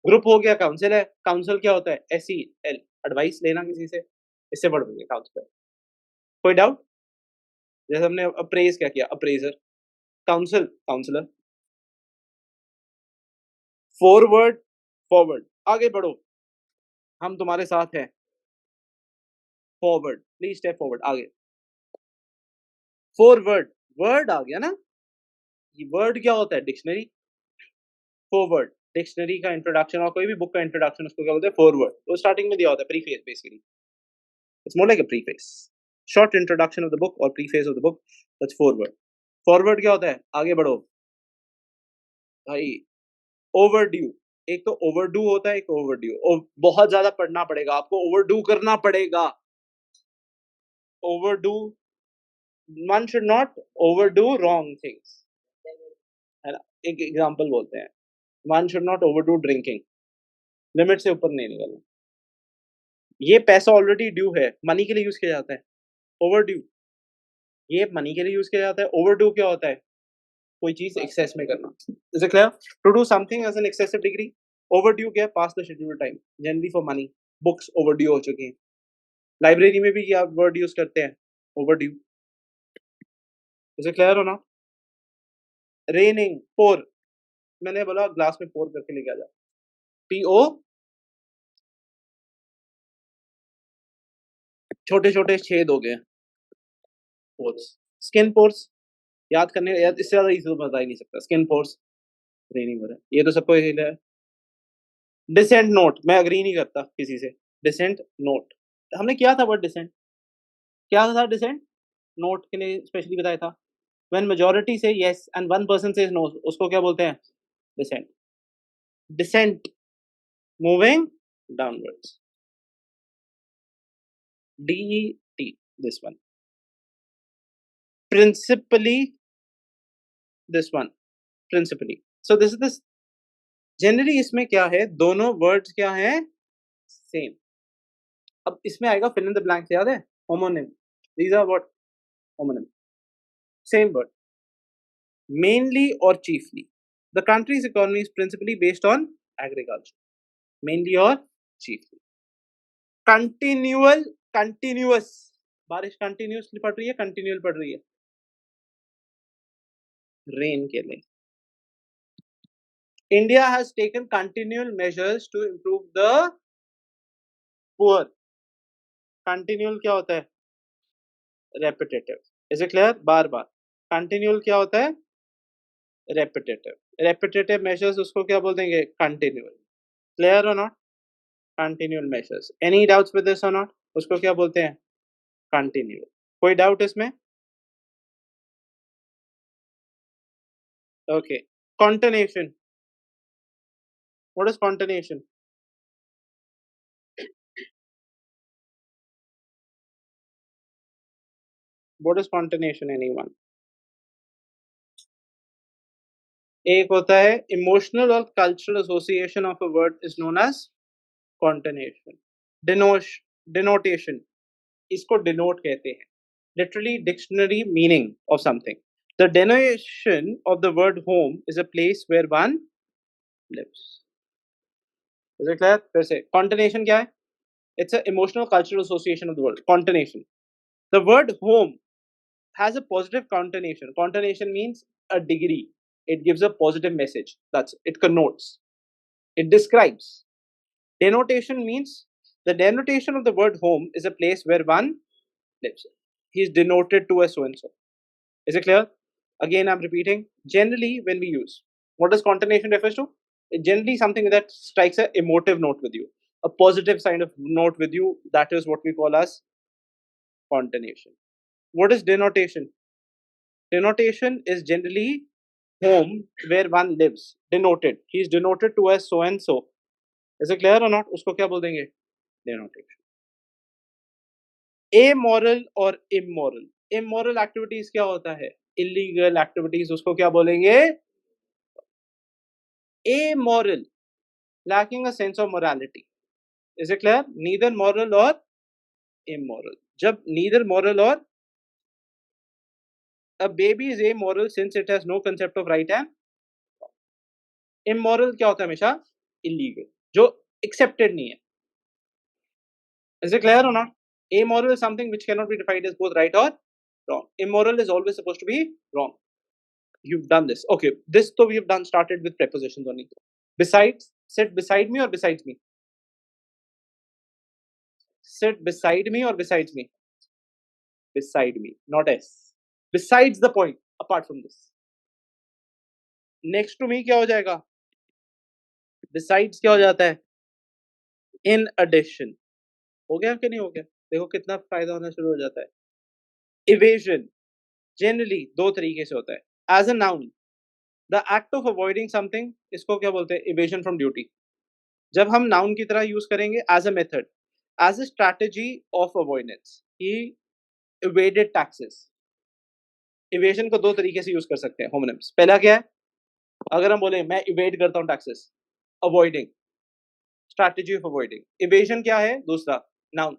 ग्रुप हो गया, काउंसिल है। काउंसिल क्या होता है? SEL, एडवाइस लेना किसी से, इससे वर्ड बन गया काउंसलर। कोई डाउट? जैसे हमने अप्रेज क्या किया? Appraiser. Council, counsellor. Forward, forward, आगे बढ़ो, हम तुम्हारे साथ हैं। फॉरवर्ड, प्लीज स्टेप फॉरवर्ड, आगे। फॉरवर्ड, वर्ड आ गया ना। ये वर्ड क्या होता है? डिक्शनरी। फॉरवर्ड, डिक्शनरी का इंट्रोडक्शन और कोई भी बुक का इंट्रोडक्शन, उसको क्या बोलते हैं? फॉरवर्ड। वो स्टार्टिंग में दिया होता है, preface basically. It's more like a preface, short introduction of the book और preface of the book, that's foreword. Foreword क्या होता है? आगे बढ़ो भाई। ओवरड्यू, एक तो ओवरडू होता है, एक ओवरड्यू। बहुत ज्यादा पढ़ना पड़ेगा आपको, ओवरडू करना पड़ेगा। Overdo, one should not overdo wrong things, है ना। एक एग्जांपल बोलते हैं, one should not overdo drinking, limit से ऊपर नहीं निकलना। ये पैसा ऑलरेडी ड्यू है, मनी के लिए यूज किया जाता है। ओवरड्यू, ये मनी के लिए यूज किया जाता है। ओवरडू क्या होता है? कोई चीज एक्सेस में करना। Is it clear? To do something as an excessive degree. Overdue क्या है? Past the scheduled time, generally for money. Books overdue हो चुकी हैं। लाइब्रेरी में भी क्या वर्ड यूज करते हैं? ओवरड्यू। इज इट क्लियर हो ना? रेनिंग, पोर, मैंने बोला ग्लास में पोर करके लेके आ जा। PO, छोटे छोटे छेद हो गए, पोर्स। स्किन पोर्स, याद करने याद, इससे ज्यादा इजी तो बता ही नहीं सकता। स्किन पोर्स, रेनिंग हो रहा है, ये तो सबको हिल है। डिसेंट नोट, मैं अग्री नहीं करता किसी से। डिसेंट नोट, हमने किया था वर्ड डिसेंट, क्या था डिसेंट? नोट के लिए स्पेशली बताया था। व्हेन मेजॉरिटी से yes and one person says no, उसको क्या बोलते हैं? Dissent. Descent, moving downwards. DET, this one. Principally, this one, principally. So this is this. Generally इसमें क्या है? दोनों वर्ड्स क्या हैं? सेम। अब इसमें आएगा फिल इन द ब्लैंक्स, याद है? Homonym, these are what? Homonym, same word. Mainly और chiefly, the country's economy is principally based on agriculture. Mainly और चीफली। कंटिन्यूअल, कंटिन्यूअस, बारिश कंटिन्यूअसली पड़ रही है, कंटिन्यूअल पड़ रही है। रेन के लिए India has taken continual measures to improve the poor. Continual क्या होता है? रेपिटेटिव। Is it clear? बार बार। कंटिन्यूअल क्या होता है? रेपिटेटिव। रेपिटेटिव मेजर्स उसको क्या बोल देंगे? कंटिन्यूअल। क्लियर और not? Continual measures. Any doubts with this और नॉट? उसको क्या बोलते हैं? कंटिन्यूअल। कोई डाउट इसमें? Okay. Connotation, what is connotation? What is connotation, anyone? एक होता है इमोशनल और cultural association of a word is known as connotation. Denotation, इसको डिनोट कहते हैं। Literally dictionary meaning of something. The denotation of the word home is a place where one lives. Is it clear? फिर से, continuation क्या है? It's a emotional cultural association of the word. Continuation, the word home has a positive connotation. Connotation means a degree. It gives a positive message. That's it. Connotes. It describes. Denotation means the denotation of the word home is a place where one lives. He is denoted to as so and so. Is it clear? Again, I'm repeating. Generally, when we use, what does connotation refers to? It generally something that strikes a emotive note with you, a positive sign of note with you. That is what we call as connotation. What is denotation? Denotation is generally home where one lives. Denoted. He is denoted to as so and so. Is it clear or not? उसको क्या बोल देंगे? denotation. Amoral और immoral. Immoral activities क्या होता है? Illegal activities, उसको क्या बोलेंगे? Amoral, lacking a sense of morality. Is it clear? Neither moral or immoral. जब neither moral or a baby is amoral since it has no concept of right and wrong. Immoral क्या होता है हमेशा? Illegal, जो accepted नहीं है. Is it clear or not? Amoral is something which cannot be defined as both right or wrong. Immoral is always supposed to be wrong. You've done this. Okay, this though we have done started with prepositions only. Besides, sit beside me or besides me? Sit beside me or besides me? Beside me, not S. Besides the point, apart from this. Next to me क्या हो जाएगा? Besides क्या हो जाता है? In addition. हो गया कि नहीं हो गया? देखो कितना फायदा होना शुरू हो जाता है. Evasion generally दो तरीके से होता है. As a noun, the act of avoiding something, इसको क्या बोलते हैं? Evasion from duty. जब हम noun की तरह use करेंगे as a method, as a strategy of avoidance, he evaded taxes. Evasion को दो तरीके से use कर सकते हैं homonyms. पहला क्या है? अगर हम बोले मैं evade करता हूँ taxes, avoiding, strategy of avoiding. Evasion क्या है? दूसरा noun.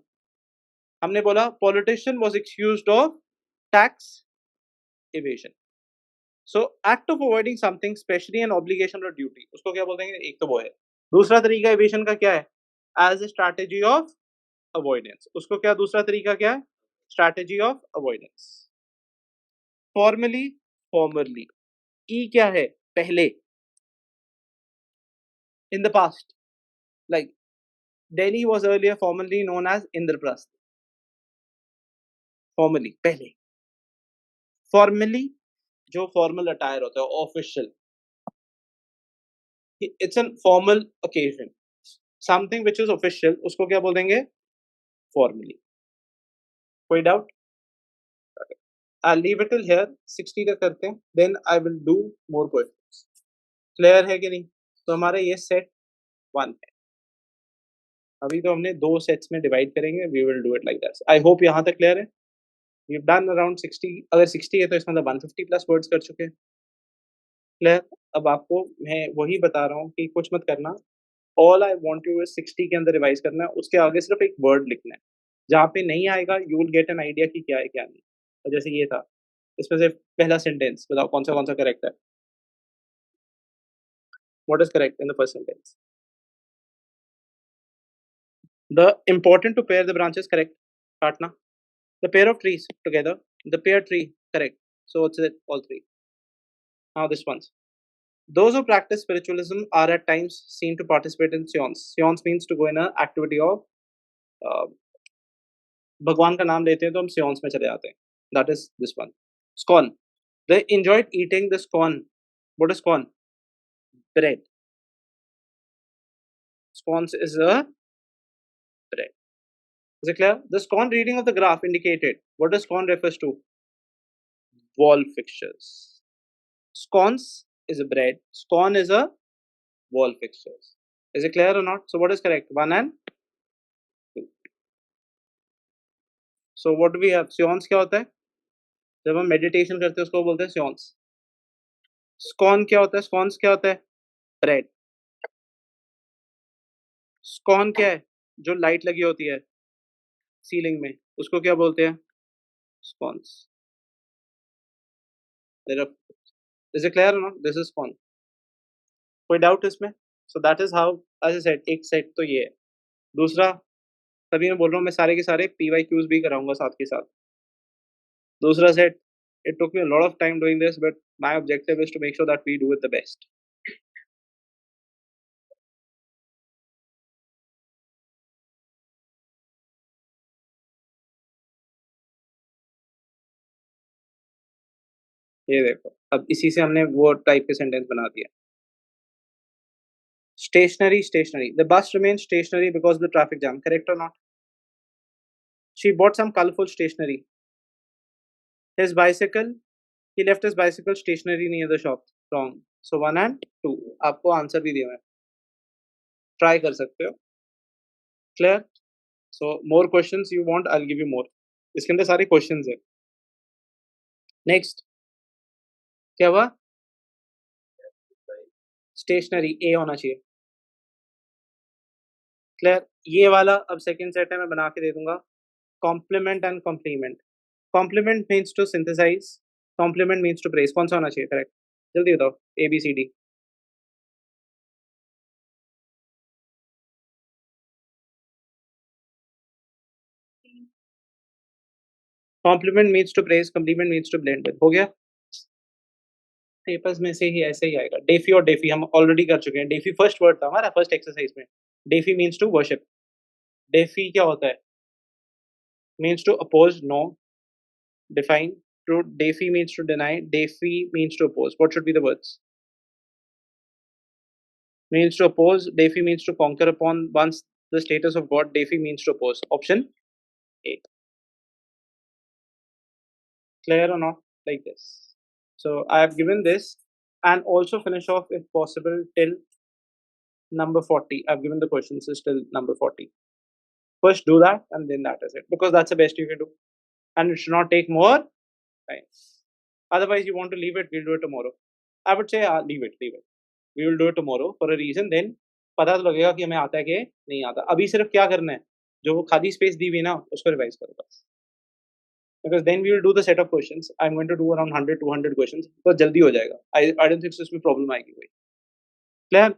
हमने बोला politician was accused of tax evasion. So act of avoiding something, especially an obligation or duty, उसको क्या बोल देंगे? एक तो वो है. दूसरा तरीका evasion का क्या है? As a strategy of avoidance. उसको क्या दूसरा तरीका क्या है? Strategy of avoidance. Formally, formerly. E क्या है? पहले. In the past. Like Delhi was earlier formerly known as Indraprasth. Formally, पहले. Formally, जो formal attire होता है, official. It's a formal occasion. Something which is official, उसको क्या बोल देंगे? Formally. कोई doubt? Okay. I'll leave it till here. 60 तक करते हैं. Then I will do more questions. Clear है कि नहीं? तो हमारा ये set 1 है. अभी तो हमने दो सेट्स में डिवाइड करेंगे. We will do it like that. I hope यहाँ तक clear है. We've done around 60. अगर 60 है तो इसका मतलब 150 प्लस वर्ड्स कर चुके हैं. क्लियर? अब आपको मैं वही बता रहा हूँ कि कुछ मत करना. All I want you is 60 के अंदर रिवाइज करना है. उसके आगे सिर्फ एक वर्ड लिखना है. जहाँ पे नहीं आएगा you will get an idea कि क्या है क्या नहीं. और जैसे ये था, इसमें से पहला सेंटेंस बताओ कौन सा करेक्ट है. What is correct in the first sentence? The important to pair the branches correct. काटना. The pair of trees together. The pair tree correct. So what's it? All three. Now this one. Those who practice spiritualism are at times seen to participate in seance. Seance means to go in an activity of भगवान का नाम लेते हैं तो हम seance में चले जाते हैं. That is this one. Scone. They enjoyed eating the scone. What is scone? Bread. Scones is a bread. Is it clear? The scone reading of the graph indicated. What does scone refers to? Wall fixtures. Scones is a bread. Scone is a wall fixtures. Is it clear or not? So what is correct? 1 and 2. So what do we have? Seance क्या होता है? जब हम meditation करते हैं उसको बोलते हैं seance. Scone क्या होता है? Scones क्या होता है? Bread. Scone क्या है? जो light लगी होती है सीलिंग में, उसको क्या बोलते हैं? Scones. Is it clear or not? This is scone. कोई डाउट इसमें? So that is how, as I said, एक सेट तो ये है. दूसरा, तभी मैं बोल रहा हूँ मैं सारे के सारे PYQs भी कराऊंगा साथ के साथ. दूसरा set, it took me a lot of time doing this, but my objective is to make sure that we do it the best. ये देखो, अब इसी से हमने वो टाइप के सेंटेंस बना दिया. Stationary, stationary. The bus remains stationary because of the traffic jam. Correct or not? She bought some colorful stationery. His bicycle, he left his bicycle stationary near the shop. Wrong. So 1 and 2. आपको answer भी दिया है. Try कर सकते हो. Clear? So more questions you want, I'll give you more. इसके अंदर सारे questions हैं. Next, क्या हुआ? Stationary A होना चाहिए. Clear? ये वाला अब second set है, मैं बना के दे दूंगा. Complement and complement. Complement means to synthesize. Complement means to praise. कौन सा होना चाहिए? Correct. जल्दी बताओ. A B C D. Compliment means to praise. Complement means to blend with. हो गया? पेपर्स में से ही ऐसे ही आएगा. डेफी और डेफी हम ऑलरेडी कर चुके हैं. डेफी फर्स्ट वर्ड था हमारा फर्स्ट एक्सरसाइज में. Deify means to worship. Deify क्या होता है? Means to oppose. No. Define. True. Defy means to deny. Defy means to oppose. What should be the words? Means to oppose. Defi means to conquer upon once the status of God. Defi means to oppose. Option A. Clear or not? Like this. So I have given this and also finish off if possible till number 40. I've given the questions is till number 40. First do that and then that is it, because that's the best you can do. And it should not take more time. Otherwise you want to leave it, we'll do it tomorrow. I would say leave it. We will do it tomorrow for a reason. Then पता तो लगेगा कि हमें आता है कि नहीं आता. अभी सिर्फ क्या करना है, जो वो खाली स्पेस दी हुई है ना उसको रिवाइज करो बस. Because then we will do the set of questions. I'm going to do around 100-200 questions. तो जल्दी हो जाएगा. I don't think इसमें प्रॉब्लम आएगी कोई. क्लियर?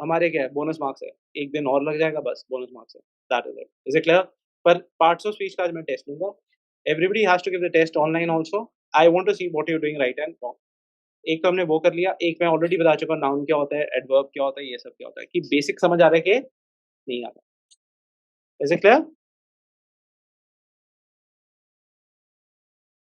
हमारे क्या है, बोनस मार्क्स है. एक दिन और लग जाएगा बस, बोनस मार्क्स है. That is it. Is it clear? पर पार्ट्स ऑफ स्पीच का आज मैं टेस्ट लूंगा. Everybody has to give the test online also. I want to see what you are doing right and wrong. एक तो हमने वो कर लिया. एक मैं ऑलरेडी बता चुका, नाउन क्या होता है, एडवर्ब क्या होता है, ये सब क्या होता है, कि बेसिक समझ आ रहा है कि नहीं आता. Is it clear?